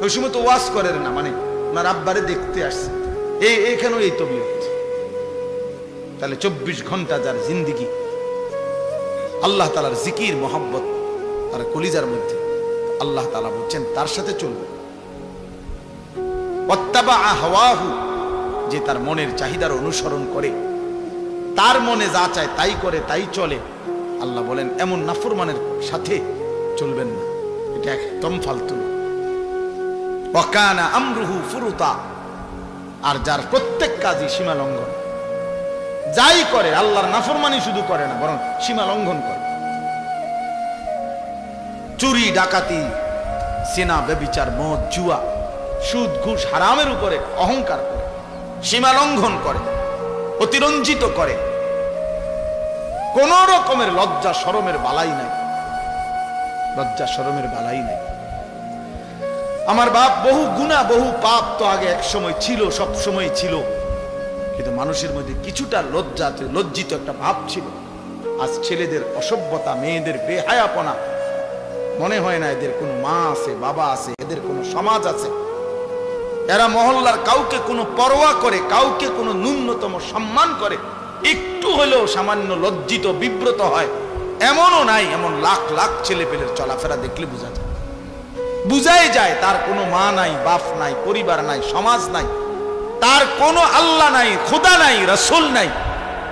ওই সময় তো ওয়াজ করে না, মানে ওনার আব্বারে দেখতে আসছে, এইখানেও এই তবিয়ত। তাহলে 24 ঘন্টা যার জিন্দিগি আল্লাহ তাআলার জিকির মোহাব্বত তার কলিজার মধ্যে, আল্লাহ তাআলা বলছেন তার সাথে চলবে। ওয়াত্তাবা হাওয়াহু, যে তার মনের চাহিদার অনুসরণ করে, তার মনে যা চায় তাই করে, তাই চলে, আল্লাহ বলেন এমন নাফরমানের সাথে চলবেন না, এটা একদম ফালতু। ওয়া কানা আমরুহু ফুরুতা, আর যার প্রত্যেক কাজই সীমা লঙ্ঘন, যাই করে আল্লাহর নাফরমানি শুধু করে না, বরং সীমা লঙ্ঘন করে। চুরি ডাকাতি, সিনা ব্যভিচার, মদ জুয়া, সুদ ঘুষ হারামের উপরে অহংকার করে, সীমা লঙ্ঘন করে, অতিরঞ্জিত করে, কোন রকমের লজ্জা শরমের বালাই নাই। লজ্জা শরমের বালাই নেই। আমার বাপ বহু গুনাহ বহু পাপ তো আগে এক সময় ছিল, সব সময় ছিল, কিন্তু মানুষের মধ্যে কিছুটা লজ্জিত একটা ভাব ছিল। আজ ছেলেদের অসভ্যতা, মেয়েদের বেহায়াপনা, মনে হয় না এদের কোনো মা আছে, বাবা আছে, এদের কোনো সমাজ আছে। এরা মহল্লার কাউকে কোনো পরোয়া করে, কাউকে কোনো ন্যূনতম সম্মান করে, একটু হলেও সামান্য লজ্জিত বিব্রত হয় এমনও নাই। এমন লাখ লাখ ছেলে পেলের চলাফেরা দেখলে বুঝাই যায় তার কোনো মা নাই, বাপ নাই, পরিবার নাই, সমাজ নাই, তার কোনো আল্লাহ নাই, খোদা নাই, রাসূল নাই,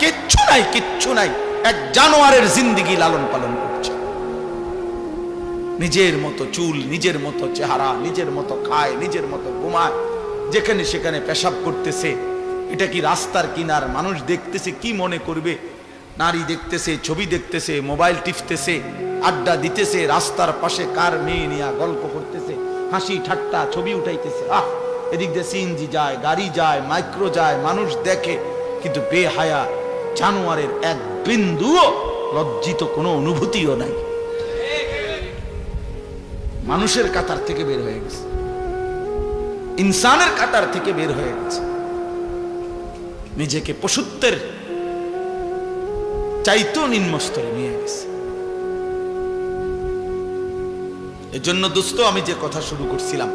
কিচ্ছু নাই, কিচ্ছু নাই। এক জানোয়ারের জিন্দেগি লালন পালন করছে। নিজের মতো চুল, নিজের মতো চেহারা, নিজের মতো খায়, নিজের মতো ঘুমায়, যেখানে সেখানে পেশাব করতেছে। এটা কি রাস্তার কিনার? মানুষ দেখতেছে, কি মনে করবে? নারী দেখতেছে, ছবি দেখতেছে, মোবাইল টিপতেছে, আড্ডা দিতেছে, রাস্তার পাশে কার মেয়ে নিয়ে গল্প করতেছে, হাসি ঠাট্টা ছবি উঠাইতেছে। এদিক দিয়ে সিএনজি যায়, গাড়ি যায়, মাইক্রো যায়, মানুষ দেখে, কিন্তু বেহায়া জানোয়ারের এক বিন্দুও লজ্জিত কোনো অনুভূতিও নাই। মানুষের কাতার থেকে বের হয়ে গেছে, ইনসানের কাতার থেকে বের হয়ে গেছে, নিজেকে পশুত্বের চাইতেও নিম্ন স্তরে নিয়ে গেছে। এজন্য দোস্ত, আমি যে কথা শুরু করছিলাম,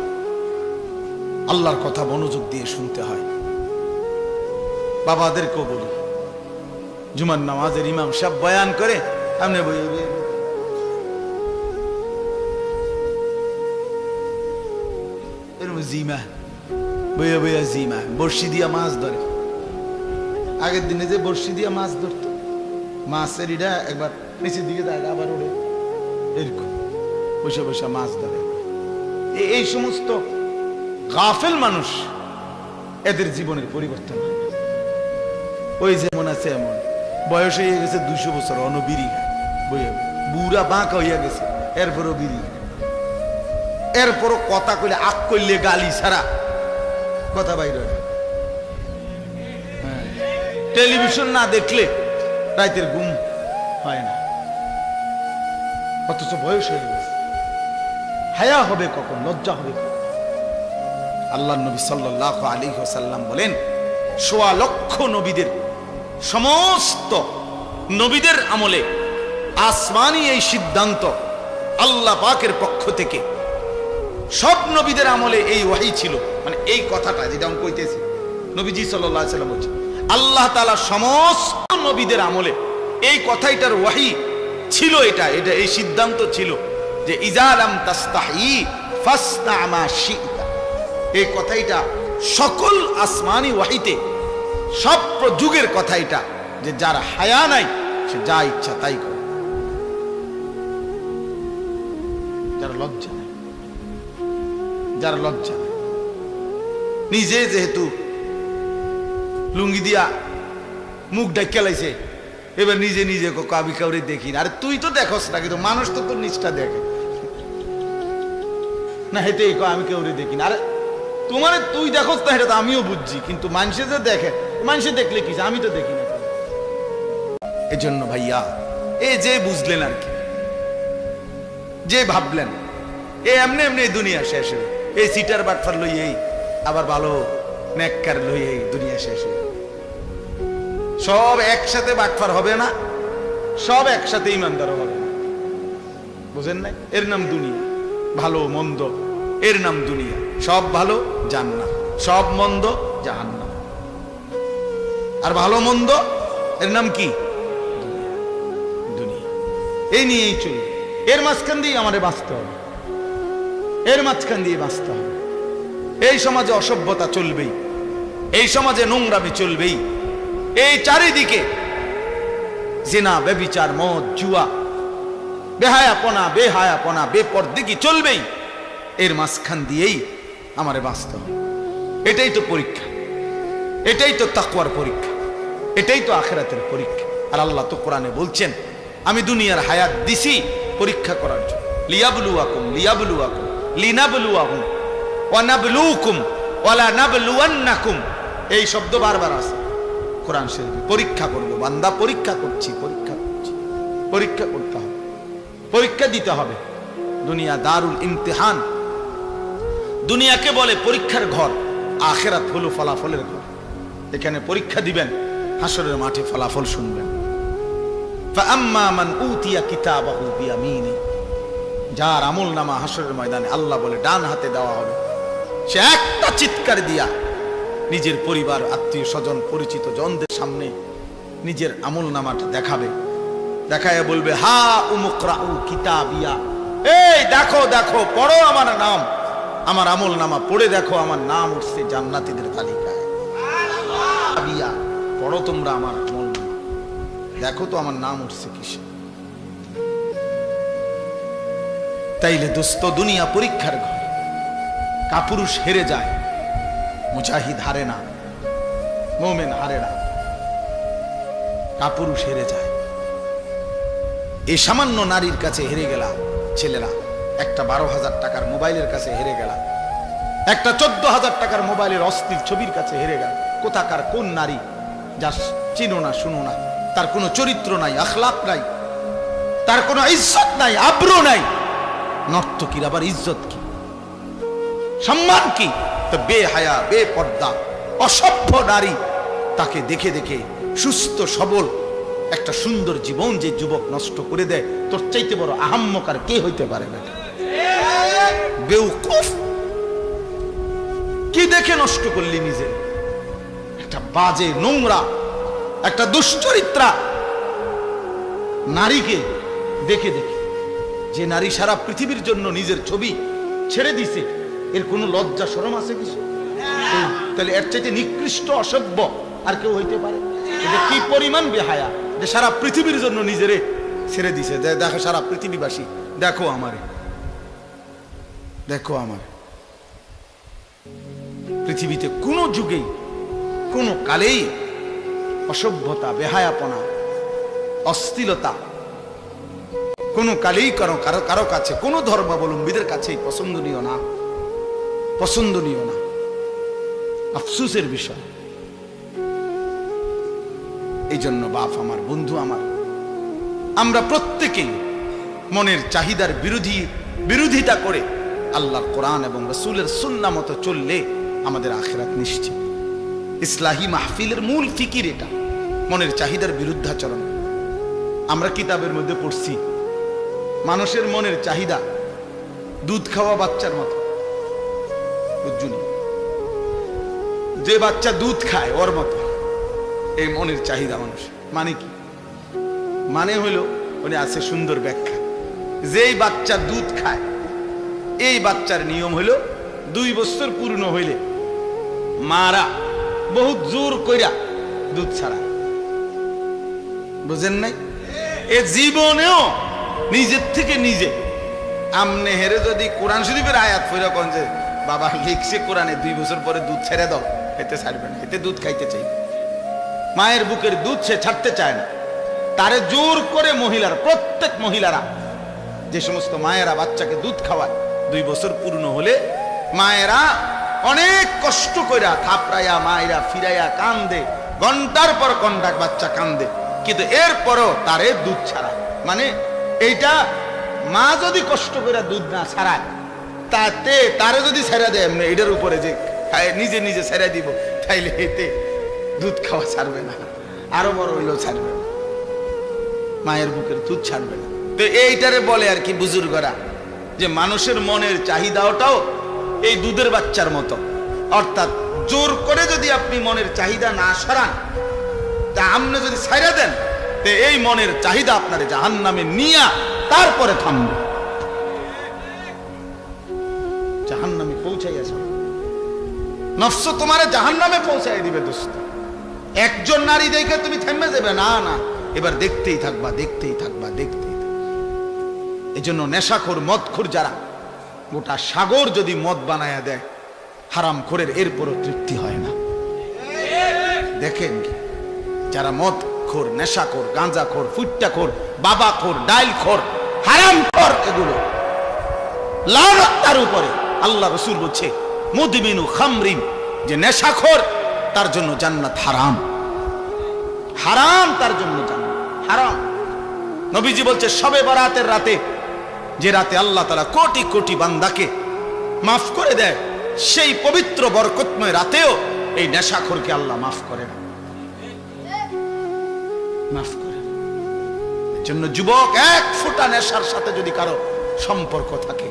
আল্লাহর কথা মনোযোগ দিয়ে শুনতে হয়। বাবাদেরকেও বলি, জুমার নামাজের ইমাম সাহেব বয়ান করে, আপনি জিমা বইয়া বইয়া জিমা বর্ষি দিয়া মাছ ধরে। আগের দিনে যে বর্ষি দিয়া মাছ ধরতো, মাছের ইটা একবার নিচের দিকে যায়, আবার ওড়ে, এরকম বসে বসে মাছ ধরে। এই সমস্ত গাফেল মানুষ, এদের জীবনের পরিবর্তন হয় না। ওই যেমন আছে এমন, বয়স হয়ে গেছে 200 বছর, অনবিরি বইয়া বুড়া বাঁকা হইয়া গেছে, এরপরও বিড়ি, এরপরও কথা কইলে আক করলে গালি ছাড়া কথা বাইরে। টেলিভিশন না দেখলে রাতের ঘুম হয় না, অথচ বয়স হয়ে গেছে। হায়া হবে কখন? লজ্জা হবে কখন? আল্লাহর নবী সাল্লাল্লাহু আলাইহি ওয়াসাল্লাম বলেন, 1.25 লক্ষ নবীদের, সমস্ত নবীদের আমলে আসমানি এই সিদ্ধান্ত আল্লাহ পাকের পক্ষ থেকে, সব নবীদের আমলে এই ওয়াহী ছিল। মানে এই কথাটা যেটা আমি কইতেছি, নবীজি সাল্লাল্লাহু আলাইহি ওয়াসাল্লাম বলছেন, আল্লাহ তাআলা সমস্ত নবীদের আমলে এই কথাটার ওয়াহী ছিল। এটা এই সিদ্ধান্ত ছিল যে ইজা লাম তাস্তাহি ফাসনা মা শি'তা। এই কথাটা সকল আসমানি ওয়াহীতে, সব যুগের কথা এটা, যে যার হায়া নাই সে যা ইচ্ছা তাই করে, যার লজ্জা নাই, যার লজ্জা নাই। নিজে যেহেতু লুঙ্গি দিয়া মুখ ডাক্কা লাইছে, এবার নিজে নিজে আমি কাউরে দেখি না। আরে তুই তো দেখোস না, কিন্তু মানুষ তো তোর নিচটা দেখে না, হেঁটে আমি কাউরে দেখি না। আরে তোমার তুই দেখোস না, এটা তো আমিও বুঝছি, কিন্তু মানুষে যে দেখে, মানুষে দেখলে কি, আমি তো দেখি না। এজন্য ভাইয়া, এ যে বুঝলেন আর কি, যে ভাবলেন এমনি এমনি দুনিয়া শেষ হবে, এই সিটার বাটফার লইয়েই আবার ভালো নেককার লইয়েই দুনিয়া শেষ হবে। সব একসাথে বাটফার হবে না, সব একসাথে ইমানদার হবে না, বুঝেন না? এর নাম দুনিয়া। ভালো মন্দ এর নাম দুনিয়া। সব ভালো জান্নাত, সব মন্দ জাহান্নাম। আর ভালো মন্দ এর নাম কি? দুনিয়া। এই নিয়েই চলি, এর মাঝখান দিয়ে আমাদের বাঁচতে হবে, এর মাঝখান দিয়ে বাঁচতে হবে। এই সমাজে অসভ্যতা চলবেই, এই সমাজে নোংরামি চলবেই, এই চারিদিকে জিনা, ব্যভিচার, মদ, জুয়া, বেহায়াপনা, বেপরদিকি চলবেই। এর মাঝখান দিয়েই আমারে বাঁচতে হবে। এটাই তো পরীক্ষা, এটাই তো তাকওয়ার পরীক্ষা, এটাই তো আখিরাতের পরীক্ষা। আর আল্লাহ তো কোরআনে বলছেন, আমি দুনিয়ার হায়াত দিছি পরীক্ষা করার জন্য। লিয়াবলুয়াকুম লিনাবলুয়াহুম ওয়া নাবলুকুম ওয়ালা নাবলুয়ান্নাকুম, এই শব্দ বারবার আছে কোরআন শরীফে। পরীক্ষা করবো বান্দা, পরীক্ষা করছি, পরীক্ষা করছি, পরীক্ষা করতে হবে, পরীক্ষা দিতে হবে। দুনিয়া দারুল ইমতিহান, দুনিয়াকে বলে পরীক্ষার ঘর, আখিরাত হলো ফলাফলের ঘর। এখানে পরীক্ষা দিবেন, হাসরের মাঠে ফলাফল শুনবেন। ফাআম্মা মান উতিয়া কিতাবাহু বিয়ামিনি, যার আমলনামা হাসরের ময়দানে আল্লাহ বলে ডান হাতে দেওয়া হবে, সে একটা চিৎকার দিয়া নিজের পরিবার, আত্মীয় স্বজন, পরিচিত জনদের সামনে নিজের আমলনামাটা দেখাবে। দেখায় বলবে, হা উমুকরাউ কিতাবিয়া, এই দেখো দেখো, পড়ো আমার নাম, আমার আমলনামা পড়ে দেখো, আমার নাম উঠছে জান্নাতীদের তালিকায়। পড়ো তোমরা আমার আমলনামা, দেখো তো আমার নাম উঠছে কিসে। তাইলে দোস্ত, দুনিয়া পরীক্ষার ঘর। কাপুরুষ হেরে যায়, মুজাহিদ হারে না, মোমেন হারে না, কাপুরুষ হেরে যায়। এই সামান্য নারীর কাছে হেরে গেলা ছেলেরা, একটা 12,000 টাকার মোবাইলের কাছে হেরে গেলা, একটা 14,000 টাকার মোবাইলের অস্থির ছবির কাছে হেরে গেল। কোথাকার কোন নারী, যা চিনো না, শুনো না, তার কোনো চরিত্র নাই, আখলাক নাই, তার কোনো ইজ্জত নাই, আব্রু নাই। নর্তকীর আবার ইজ্জত কি, সম্মান কি? তো বেহায়া, বেপর্দা, অসভ্য নারী, তাকে দেখে দেখে সুস্থ সবল একটা সুন্দর জীবন যে যুবক নষ্ট করে দেয়, তোর চাইতে বড় আহাম্মক আর কে হইতে পারে না? বেউকুফ, কি দেখে নষ্ট করলি নিজে? একটা বাজে, নোংরা, একটা দুশ্চরিত্রা নারীকে দেখে দেখে, যে নারী সারা পৃথিবীর জন্য নিজের ছবি ছেড়ে দিছে, এর কোনো লজ্জা শরম আছে কিছু? তাহলে এর চাইতে নিকৃষ্ট, অসভ্য আর কেউ হইতে পারে? এটা কি পরিমাণ বেহায়া, যে সারা পৃথিবীর জন্য নিজেরে ছেড়ে দিছে। দেখো সারা পৃথিবীবাসী, দেখো আমারে, দেখো আমার। পৃথিবীতে কোনো যুগেই, কোনো কালেই অসভ্যতা, বেহায়াপনা, অশ্লীলতা কোনো কালেই কারো কারো কাছে, কোনো ধর্মাবলম্বীদের কাছেই পছন্দনীয় না, পছন্দনীয় না। আফসোসের বিষয়। এই জন্য বাপ আমার, বন্ধু আমার, আমরা প্রত্যেকেই মনের চাহিদার বিরোধিতা করে আল্লাহর কোরআন এবং রাসূলের সুন্নাহ মতো চললে আমাদের আখিরাত নিশ্চিত। ইসলাহি মাহফিলের মূল ফিকির এটা, মনের চাহিদার বিরুদ্ধাচরণ। আমরা কিতাবের মধ্যে পড়ছি, মানুষের মনের চাহিদা দুধ খাওয়া বাচ্চার মতো। বুঝুন, যে বাচ্চা দুধ খায় ওর মতো এই মনের চাহিদা মানুষ। মানে কি? মানে হইল, উনি আছে সুন্দর ব্যাখ্যা, যেই বাচ্চা দুধ খায়, এই বাচ্চার নিয়ম হইল 2 বছর পূর্ণ হইলে মারা বহুত জোর কইরা দুধ ছাড়া। বুঝেন নাই? এ জীবনেও নিজের থেকে নিজে আমনে হেরে যদি কোরআন শরীফের আয়াত পড়া কোন যে বাবা লিখছে কোরআনে 2 বছর পরে দুধ ছেড়ে দাও, এতে ছাড়বে না, এতে দুধ খাইতে চাই। মায়ের বুকের দুধ সে ছাড়তে চায় না, তারে জোর করে মহিলারা, প্রত্যেক মহিলারা, যে সমস্ত মায়েরা বাচ্চাকে দুধ খাওয়ায়, 2 বছর পূর্ণ হলে মায়েরা অনেক কষ্ট কইরা থাপড়াইয়া, মায়েরা ফিরাইয়া কান্দে, ঘন্টার পর ঘন্টা বাচ্চা কান্দে, কিন্তু এরপরও তারে দুধ ছাড়া। মানে এইটা মা যদি কষ্ট করে দুধ না ছাড়ায়, তাতে তারে যদি ছেড়ে দেয় এমনি এটার উপরে যে নিজে নিজে ছেড়ে দিব, তাইলে এতে দুধ খাওয়া ছাড়বে না, আরো বড় হইলেও ছাড়বে না, মায়ের বুকের দুধ ছাড়বে না। তো এইটারে বলে আর কি বুজুর্গরা, যে মানুষের মনের চাহিদাটাও এই দুধের বাচ্চার মতো। অর্থাৎ জোর করে যদি আপনি মনের চাহিদা না সরান, তা আপনি যদি ছাইড়া দেন, তো এই মনের চাহিদা আপনার জাহান্নামে নিয়া তারপরে থামবে, জাহান্নামে পৌঁছাইয়াছে। নফস তোমারে জাহান্নামে পৌঁছাই দিবে দোস্ত। একজন নারী দেখে তুমি থেমে যাবে না, না, এবার দেখতেই থাকবা, দেখতেই থাকবা, দেখতেই থাকবা। এই জন্য নেশাখোর, মদখোর যারা, গোটা সাগর যদি মদ বানায়া দেয় হারামখোরের, এরপরও তৃপ্তি হয় না। দেখেন কি, যারা মদখোর, নেশাখোর, গাঁজাখোর, ফুট্টাখোর, বাবাখোর, ডাইলখোর, হারামখোর, এগুলো লানত তার উপরে। আল্লাহ রাসূল বলছে, মুদমিনু খামরিন, যে নেশাখোর তার জন্য জান্নাত হারাম, হারাম, তার জন্য জান্নাত হারাম। নবীজি বলছে, শবে বরাতের রাতে যে রাতে আল্লাহ তাআলা কোটি কোটি বান্দাকে মাফ করে দেয়, সেই পবিত্র বরকতময় রাতেও এই নেশাখোরকে আল্লাহ মাফ করে না, মাফ করে। এর জন্য যুবক, এক ফোঁটা নেশার সাথে যদি কারো সম্পর্ক থাকে,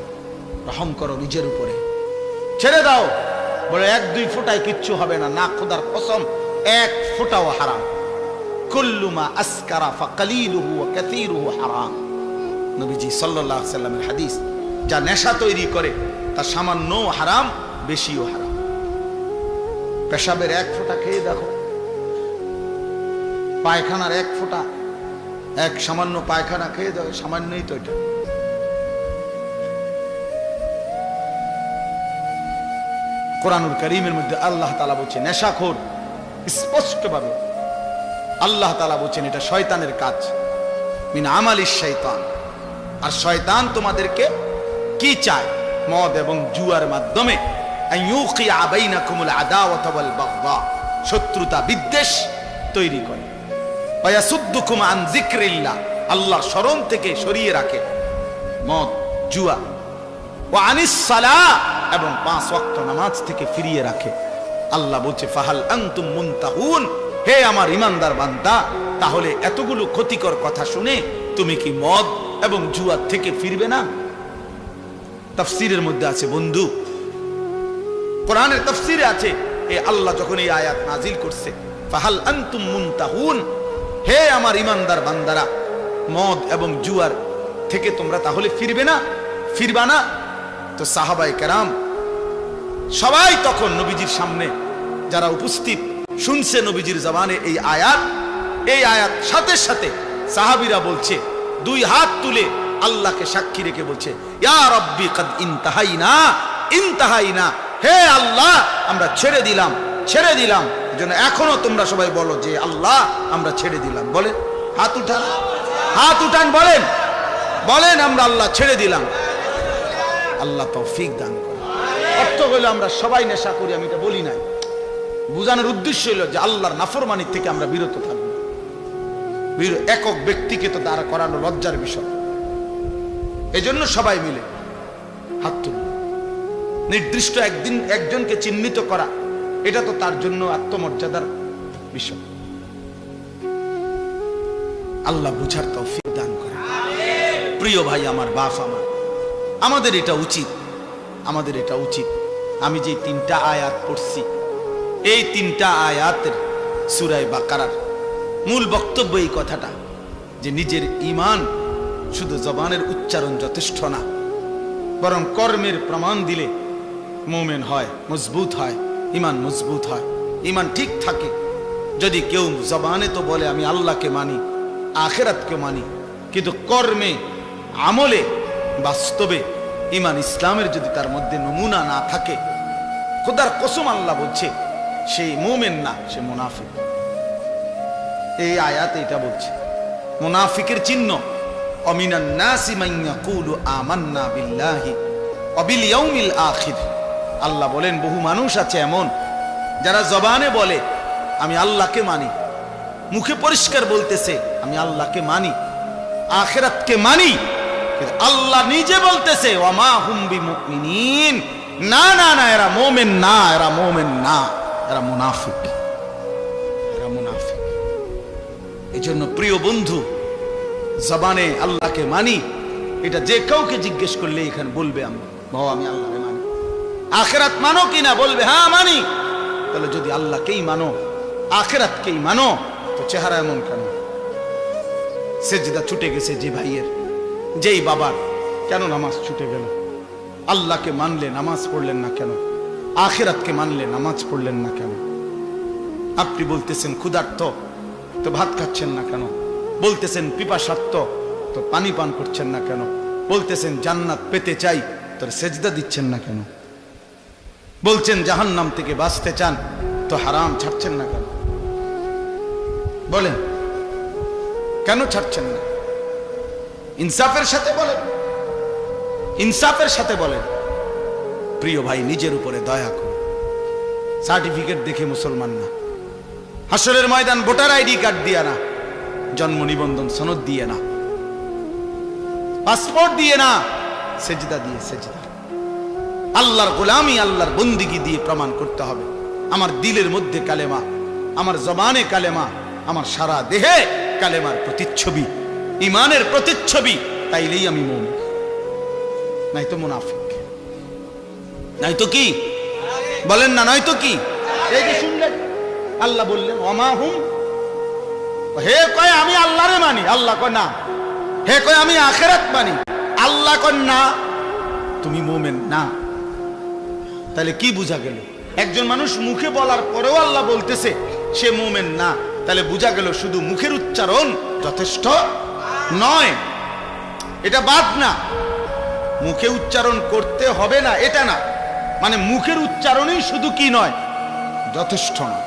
রহম করো নিজের উপরে, ছেড়ে দাও। বলে এক দুই ফোঁটায় কিচ্ছু হবে না, না খোদার কসম, এক ফোঁটাও হারাম। কুল্লু মা আসকারা ফাকালিলুহু ওয়া কাসীরুহু হারাম। নবীজি সাল্লাল্লাহু আলাইহি সাল্লামের হাদিস, যা নেশা তৈরি করে তা সামান্যও হারাম, বেশিও হারাম। পেশাবের এক ফোঁটা খেয়ে দেখো, পায়খানার এক ফোঁটা, এক সামান্য পায়খানা খেয়ে দেখো, সামান্যই তো এটা। কোরআনুল কারীমের মধ্যে আল্লাহ তাআলা বলছেন নেশাখোর, স্পষ্টভাবে আল্লাহ তাআলা বলছেন এটা শয়তানের কাজ, মিন আমালিশ শয়তান। আর শয়তান তোমাদেরকে কি চায়? মদ এবং জুয়ার মাধ্যমে আইয়ুকিয়া বাইনাকুমুল আদাওয়াতা ওয়াল বাগদা, শত্রুতা বিদ্বেষ তৈরি করে। ওয়ায়াসুদ্দুকুম আন যিকরিল্লাহ, আল্লাহর স্মরণ থেকে সরিয়ে রাখে মদ জুয়া। ওয়া আনিস সালাহ, এবং 5 ওয়াক্ত নামাজ থেকে ফিরিয়ে রাখে। আল্লাহ বলছে ফাহাল আনতুম মুনতাহুন, হে আমার ইমানদার বান্দা, তাহলে এতগুলো ক্ষতিকর কথা শুনে তুমি কি মদ এবং জুয়া থেকে ফিরবে না? তাফসীরের মধ্যে আছে বন্ধু, কোরআনের তাফসীরে আছে, এই আল্লাহ যখন এই আয়াত নাজিল করছে, ফাহাল আনতুম মুনতাহুন, হে আমার ইমানদার বান্দারা, মদ এবং জুয়ার থেকে তোমরা তাহলে ফিরবে না, ফিরবা না? তো সাহাবায়ে কেরাম সবাই তখন নবীজির সামনে যারা উপস্থিত শুনছে নবীজির জবানে এই আয়াত, সাথে সাথে সাহাবীরা বলছে, দুই হাত তুলে আল্লাহকে সাক্ষী রেখে বলছে, ইয়া রাব্বি কাদ ইনতাহাইনা, হে আল্লাহ আমরা ছেড়ে দিলাম, ছেড়ে দিলাম। এজন্য এখনো তোমরা সবাই বলো যে আল্লাহ আমরা ছেড়ে দিলাম। বলেন, হাত উঠান, হাত উঠান, বলেন, বলেন আমরা আল্লাহ ছেড়ে দিলাম। আল্লাহ তৌফিক দান করে। অর্থ হলো আমরা সবাই নেশা করি, আমি এটা বলি নাই, বুঝানোর উদ্দেশ্য হলো যে আল্লাহর নাফরমানি থেকে আমরা বিরত থাকবো। একক ব্যক্তিকে তো দাঁড়া করানো লজ্জার বিষয়, এজন্য সবাই মিলে হাত তুলব। নির্দিষ্ট একদিন একজনকে চিহ্নিত করা, এটা তো তার জন্য আত্মমর্যাদার বিষয়। আল্লাহ বুঝার তৌফিক দান করে। প্রিয় ভাই আমার, বাপ আমার, আমাদের এটা উচিত, আমাদের এটা উচিত। আমি যে 3টা আয়াত পড়ছি, এই 3টা আয়াতের সূরা বাকারার মূল বক্তব্য এই কথাটা যে নিজের ঈমান শুধু জবানের উচ্চারণ যথেষ্ট না, বরং কর্মের প্রমাণ দিলে মুমিন হয়, মজবুত হয়, ঈমান মজবুত হয়, ঈমান ঠিক থাকে। যদি কেউ জবানে তো বলে আমি আল্লাহকে মানি, আখিরাতকে মানি, কিন্তু কর্মে আমলে বাস্তবে ঈমান ইসলামের যদি তার মধ্যে নমুনা না থাকে, খোদার কসম আল্লাহ বলছে সেই মুমিন না, সে মুনাফিক। এই আয়াতে এটা বলছে মুনাফিকের চিহ্ন, অমিনান নাসি মান ইয়াকুলু আমান্না বিল্লাহি ওয়া বিল ইয়াউমিল আখির। আল্লাহ বলেন বহু মানুষ আছে এমন যারা জবানে বলে আমি আল্লাহকে মানি, মুখে পরিষ্কার বলতেছে আমি আল্লাহকে মানি, আখিরাতকে মানি, কিন্তু আল্লাহ নিজে বলতেছে ওয়া মা হুম বিমুমিনিন, না না না, এরা মুমিন না, এরা মুমিন না, এরা মুনাফিক, এরা মুনাফিক। এজন্য প্রিয় বন্ধু, জবানে আল্লাহকে মানি, এটা যে কাউকে জিজ্ঞেস করলে এখানে বলবে আমি আল্লাহকে মানি। আখিরাত মানো কিনা? বলবে হ্যাঁ মানি। তাহলে যদি আল্লাহকেই মানো, আখিরাতকেই মানো, তো চেহারা এমন কেন? সেজদা ছুটে গেছে যে ভাইয়ের, যেই বাবার, কেন নামাজ ছুটে গেল? আল্লাহকে মানলে নামাজ পড়লেন না কেন? আখিরাতকে মানলে নামাজ পড়লেন না কেন? আপনি বলতেছেন ক্ষুধার্ত, তো ভাত খাচ্ছেন না কেন? বলতেছেন পিপাসার্ত, তো পানি পান করছেন না কেন? বলতেছেন জান্নাত পেতে চাই, তো সেজদা দিচ্ছেন না কেন? বলছেন জাহান্নাম থেকে বাঁচতে চান, তো হারাম ছাড়ছেন না কেন? বলেন কেন ছাড়ছেন না? ইনসাফের সাথে বলেন, ইনসাফের সাথে বলেন। প্রিয় ভাই, নিজের উপরে দয়া করুন। সার্টিফিকেট দেখে মুসলমান না, হাসরের ময়দান ভোটার আইডি কার্ড দিয়ে না, জন্ম নিবন্ধন সনদ দিয়ে না, পাসপোর্ট দিয়ে না, সেজদা দিয়ে সেজদা। আল্লাহর গোলামি, আল্লাহর বন্দিগি দিয়ে প্রমাণ করতে হবে আমার দিলের মধ্যে কালেমা, আমার জবানে কালেমা, আমার সারা দেহে কালেমার প্রতিচ্ছবি, ইমানের প্রতিচ্ছবি, তাইলেই আমি মুমিন, নাই তো মুনাফিক। নাই তো কি বলেন না, নয় তো কি? এই যে শুনলেন আল্লাহ বললেন ওমা হুম, হে কয় আমি আল্লাহরে মানি, আল্লাহ কয় না। হে কয় আমি আখিরাত মানি, আল্লাহ কয় না। তুমি মুমিন না। তাহলে কি বুঝা গেল? একজন মানুষ মুখে বলার পরেও আল্লাহ বলতেছে সে মুমিন না, তাহলে বুঝা গেল শুধু মুখের উচ্চারণ যথেষ্ট নয়। এটা বাদ না, মুখে উচ্চারণ করতে হবে না এটা না, মানে মুখের উচ্চারণই শুধু কি নয়, যথেষ্ট না।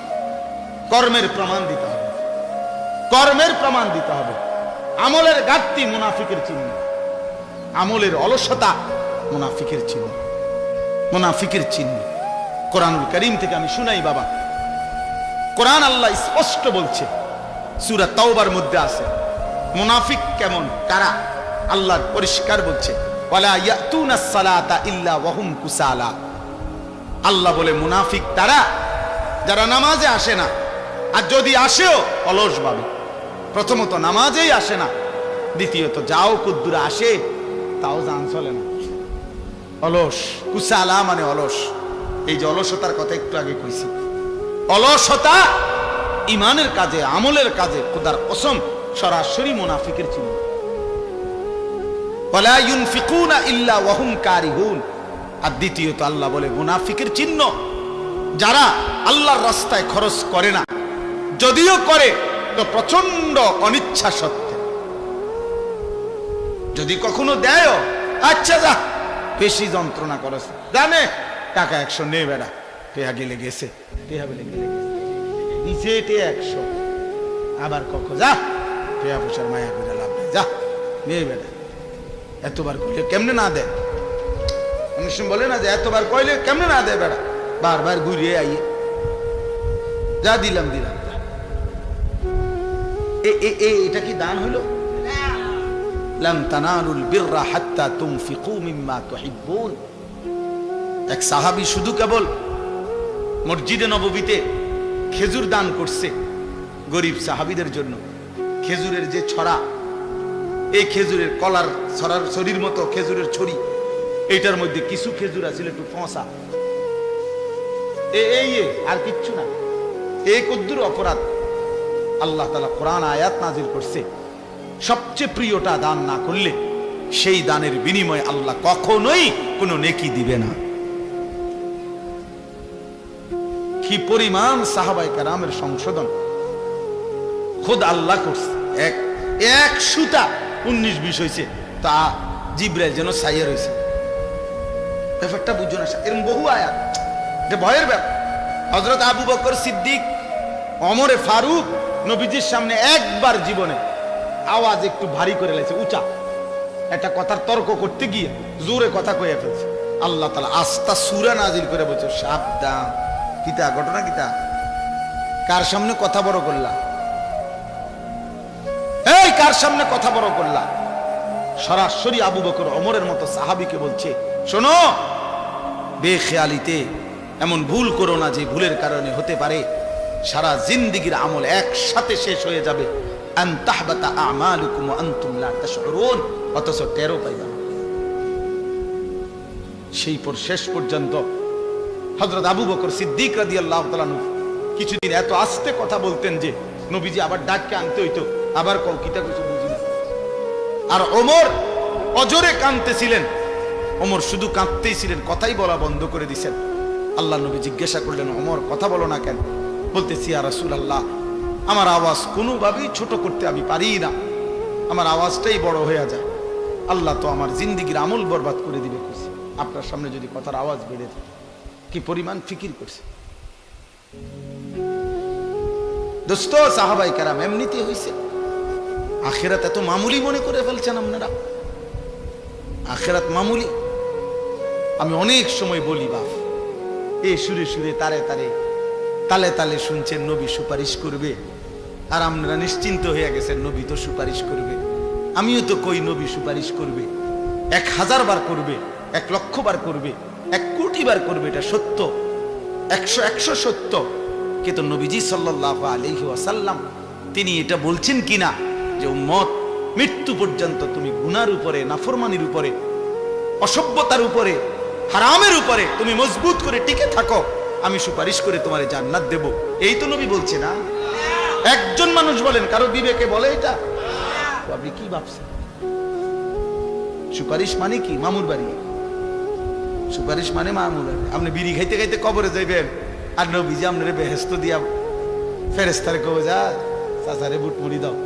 কর্মের প্রমাণ দিতে হবে, কর্মের প্রমাণ দিতে হবে। আমলের ঘাটতি মুনাফিকের চিহ্ন, আমলের অলসতা মুনাফিকের চিহ্ন, মুনাফিকের চিহ্ন। কোরআনুল কারীম থেকে আমি শুনাই বাবা, কোরআন আল্লাহ স্পষ্ট বলছে, সূরা তাওবার মধ্যে আছে মুনাফিক কেমন, কারা, আল্লাহ পরিষ্কার বলছে ওয়ালা ইয়াতুনাস সালাতা ইল্লা ওয়া হুম কুসালা। আল্লাহ বলে মুনাফিক তারা যারা নামাজে আসে না, আর যদি আসেও অলস ভাবে। প্রথমত নামাজেই আসে না, দ্বিতীয়ত যাও কুদ্দুরা আসে তাও জান চলে না, অলস। কুসালা মানে অলস। এই যে অলসতার কথা একটু আগে কইছি, অলসতা ইমানের কাজে, আমলের কাজে খোদার কসম সরাসরি মুনাফিকের চিহ্ন। ওয়ালা ইউনফিকুনা ইল্লা ওয়া হুম কারিহুন। আর দ্বিতীয়ত আল্লাহ বলে মুনাফিকের চিহ্ন যারা আল্লাহর রাস্তায় খরচ করে না, যদিও করে তো প্রচন্ড অনিচ্ছা সত্ত্বে। যদি কখনো দেয়, আচ্ছা যা বেশি যন্ত্রণা করেছে, জানে টাকা 100 নে বেড়া, টেহা গেলে গেছে, টেহা বেলে গেলে নিচে টেহা 100, আবার কখন যা টেহা পয়সার মায়া করে লাভ নেই, যা নে বেড়া। এতবার কইলে কেমনে না দেয়? মানুষ বলে না যে এতবার কইলে কেমনে না দেয় বেড়া, বারবার ঘুরিয়ে আইয়ে যা দিলাম দিলাম। এটা কি দান হইল? লান তানালুল বিররা হাত্তা তুনফিকু মিম্মা তুহিব্বুন। এক সাহাবী শুধু কেবল মসজিদে নববীতে খেজুর দান করছে গরিব সাহাবীদের জন্য। খেজুরের যে ছড়া, এই খেজুরের কলার ছড়ার ছড়ির মতো খেজুরের ছড়ি, এইটার মধ্যে কিছু খেজুর আছে একটু ফসা, এই আর কিচ্ছু না। এই কদ্দুর অপরাধ আল্লাহ তাআলা কোরআন আয়াত নাজিল করছে, সবচেয়ে প্রিয়টা দান না করলে সেই দানের বিনিময়ে আল্লাহ কখনোই কোনো নেকি দিবে না। কি পরিমাণ সাহাবায়ে কেরামের সংশোধন খোদ আল্লাহ করছে। এক সুতা 19-20 হয়েছে, তা জিবরাইল যেন সাইয়া রয়েছে। ব্যাপারটা বুঝো না, এরকম বহু আয়াত, এটা ভয়ের ব্যাপার। হযরত আবু বকর সিদ্দিক, ওমরে ফারুক নবীজির সামনে একবার জীবনে আওয়াজ একটু ভারী করে লেছে, উঁচা একটা কথার তর্ক করতে গিয়ে জোরে কথা কইয়া ফেলছে। আল্লাহ তাআলা আস্তা সূরা নাজিল করে বলছে, সাবধান। কিতা ঘটনা কিতা? কার সামনে কথা বড় করলা? এই কার সামনে কথা বড় করলা? সরাসরি আবু বকর ওমরের মতো সাহাবীকে বলছে, শোনো, বেখেয়ালিতে এমন ভুল করো না যে ভুলের কারণে হতে পারে সারা জিন্দেগীর আমল একসাথে শেষ হয়ে যাবে। আন তাহবাতা আমালুকুম ওয়া আনতুম লা তাশউরুন, অথচ টেরও পাইবা। সেই পর শেষ পর্যন্ত হযরত আবু বকর সিদ্দিক রাদিয়াল্লাহু তাআলা কিছুদিন এত আস্তে কথা বলতেন যে নবীজি আবার ডাককে আনতে হইতো, আবার কিতা কিছু বুঝি না। আর ওমর অজরে কাঁদতেছিলেন, ওমর শুধু কাঁদতেই ছিলেন, কথাই বলা বন্ধ করে দিয়েছেন। আল্লাহ নবী জিজ্ঞাসা করলেন, ওমর কথা বলো না কেন? বলতেছি, ইয়া রাসূলুল্লাহ, আমার আওয়াজ কোনোভাবেই ছোট করতে আমি পারি না, আমার আওয়াজটাই বড় হয়ে যায়। আল্লাহ তো আমার জিন্দেগীর আমল বরবাদ করে দিবে, কইছে আপনার সামনে যদি কথার আওয়াজ বেড়ে যায়। কি পরিমাণ ফিকির করছে দোস্ত। সাহাবায়ে কেরাম এমনিতে হইছে। আখিরাত এত মামুলি মনে করে ফেলছেন আপনারা, আখিরাত মামুলি। আমি অনেক সময় বলি, বাপ এই সুরে সুরে তারে তারে তালে তালে শুনছেন নবী সুপারিশ করবে, আর আপনারা নিশ্চিন্ত হয়ে গেছেন নবী তো সুপারিশ করবে। আমিও তো কই নবী সুপারিশ করবে। 1000 বার করবে, 1,00,000 বার করবে, 1 কোটি বার করবে, এটা সত্য, 100 সত্য। কিন্তু নবীজি সাল্লাল্লাহু আলাইহি ওয়াসাল্লাম তিনি এটা বলছেন কিনা যে উম্মত মৃত্যু পর্যন্ত তুমি গুনার উপরে, নাফরমানির উপরে, অসভ্যতার উপরে, হারামের উপরে তুমি মজবুত করে টিকে থাকো, আমি সুপারিশ করে তোমারে জান্নাত দেব। এই তো নবী বলছে না। একজন মানুষ বলেন, কারো বিবেকে বলে এটা? আপনি কি ভাবছেন? সুপারিশ মানে কি? মামুর বাড়ি। সুপারিশ মানে মামুর বাড়ি। আপনি বিড়ি খাইতে খাইতে কবরে যাইবেন, আর নবীজি আপনারে বেহেশত দিয়া ফেরেশতারে কবে, যা চাচারে বুট মুড়ি দাও।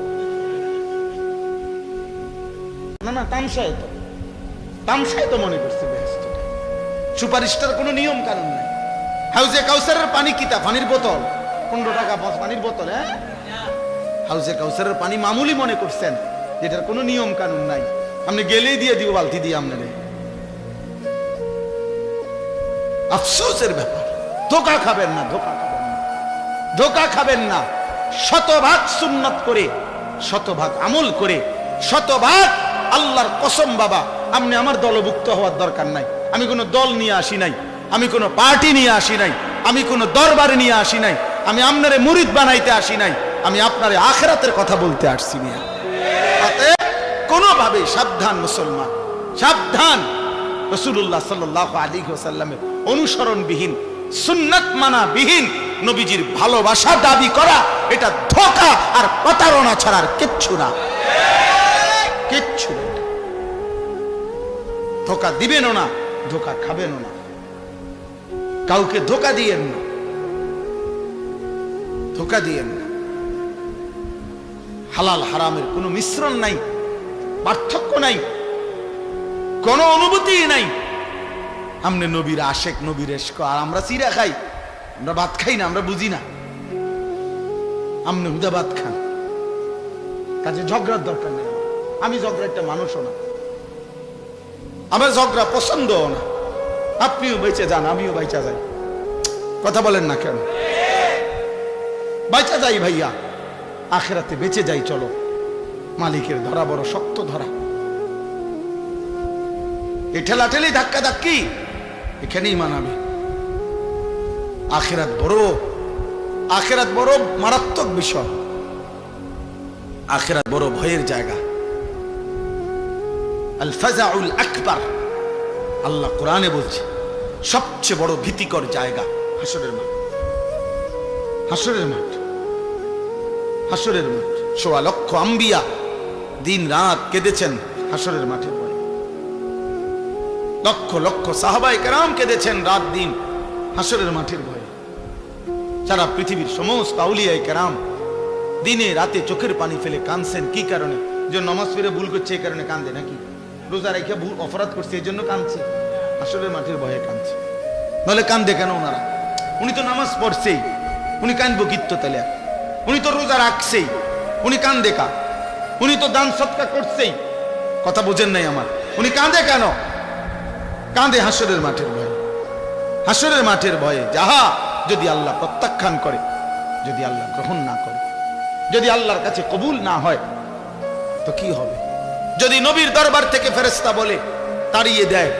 না না, তামসায় তো মনে করছে বেহেশতটা। সুপারিশটার কোনো নিয়ম কানুন নাই। হাউজে কাউসারের পানি কিতা? পানির বোতল, 15 টাকা পানির বোতল। হ্যাঁ, হাউজে কাউসারের পানি মামুলি মনে করছেন, যেটার কোনো নিয়ম কানুন নাই। আপনি গেলেই দিয়ে দিব বালতি দিয়ে আপনারে। আফসোসের ব্যাপার। ধোকা খাবেন না, ধোকা খাবেন না, ধোকা খাবেন না। 100% সুন্নাত করে, 100% আমল করে, 100% আল্লাহর কসম বাবা, আপনি আমার দলভুক্ত হওয়ার দরকার নাই। আমি কোনো দল নিয়ে আসি নাই, আমি কোনো পার্টি নিয়ে আসি নাই, আমি কোনো দরবার নিয়ে আসি নাই, আমি আপনারে মুরিদ বানাইতে আসি নাই, আমি আপনারে আখিরাতের কথা বলতে আসছি না। কোনোভাবে সাবধান মুসলমান, সাবধান। রাসূলুল্লাহ সাল্লাল্লাহু আলাইহি ওয়াসাল্লামের অনুসরণবিহীন, সুন্নাত মানা বিহীন নবীজির ভালোবাসা দাবি করা, এটা ধোঁকা আর প্রতারণা ছাড়া আর কিচ্ছু না, কিচ্ছু না। ধোঁকা দিবেনও না, ধোঁকা খাবেনও না, কাউকে ধোঁকা দিয়েন না, ধোঁকা দিয়েন না। হালাল হারামের কোনো মিশ্রণ নাই, পার্থক্য নাই, কোন অনুভূতি নাই। আমনে নবীর আশেক, নবীর এশক, আর আমরা চিরা খাই, আমরা ভাত খাই না, আমরা বুঝি না। আমনে হুদা ভাত খান, কাজে ঝগড়ার দরকার নেই। আমি ঝগড়া একটা মানুষও না, আমার ঝগড়া পছন্দও না। আপনিও বেঁচে যান, আমিও বাইচা যাই। কথা বলেন না কেন? বাইচা যাই ভাইয়া, আখিরাতে বেঁচে যাই। চলো, মালিকের ধরা বড় শক্ত ধরা। এই ঠেলাঠেলি ধাক্কা ধাক্কি এখানেই মানাবে। আখিরাত বড় মারাত্মক বিষয়, আখিরাত বড় ভয়ের জায়গা। আল ফাজাউল আকবার, আল্লাহ কোরআনে বলছে সবচেয়ে বড় ভীতিকর জায়গা হাসরের মাঠ। হাসরের মাঠ, হাসরের মাঠ। 1.25 লক্ষ আম্বিয়া দিন রাত কেঁদেছেন হাসরের মাঠে পড়ে। লক্ষ লক্ষ সাহাবায়ে কেরাম কেঁদেছেন রাত দিন হাসরের মাঠের ভয়ে। সারা পৃথিবীর সমস্ত আউলিয়ায়ে কেরাম দিনে রাতে চোখের পানি ফেলে কাঁদছেন। কি কারণে? যে নামাজ পড়ে ভুল করছে এই কারণে কাঁদে নাকি? রোজা রেখে ভুল অপরাধ করছে এই জন্য কাঁদছে? হাসরের মাঠের ভয়ে কাঁদছে। নাহলে কাঁদে কেন ওনারা? উনি তো নামাজ পড়ছেই, উনি কাঁদবো কিত্ত তাহলে? উনি তো রোজা রাখছেই, উনি কাঁদে কা? উনি তো দান সৎকার করছেই। কথা বুঝেন নাই আমার? উনি কাঁদে কেন? কাঁদে হাসরের মাঠের ভয়ে। হাসরের মাঠের ভয়ে যাহা যদি আল্লাহ প্রত্যাখ্যান করে, যদি আল্লাহ গ্রহণ না করে, যদি আল্লাহর কাছে কবুল না হয়, তো কি হবে? যদি নবীর দরবার থেকে ফেরেশতা বলে তাড়িয়ে দেয়,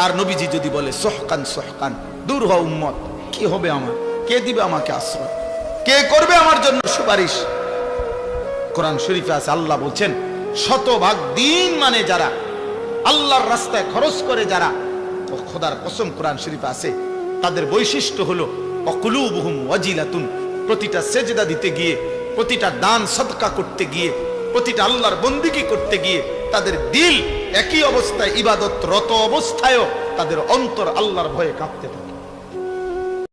আর নবীজি যদি বলে সোহকান সোহকান, দূর হও উম্মত, কি হবে আমার? কে দিবে আমাকে আশ্রয়? কে করবে আমার জন্য সুপারিশ? কোরআন শরীফে আছে, আল্লাহ বলছেন 100% দিন মানে যারা আল্লাহর রাস্তায় খরচ করে, যারা, খোদার কসম কোরআন শরীফে আছে, তাদের বৈশিষ্ট্য হলো অকুলুবুহুম ওয়াজিলাতুন। প্রতিটা সেজদা দিতে গিয়ে, প্রতিটা দান সদকা করতে গিয়ে, প্রতিটা আল্লাহর বন্দিগি করতে গিয়ে তাদের দিল একই অবস্থায়, ইবাদতরত অবস্থায়ও তাদের অন্তর আল্লাহর ভয়ে কাঁপতে থাকে।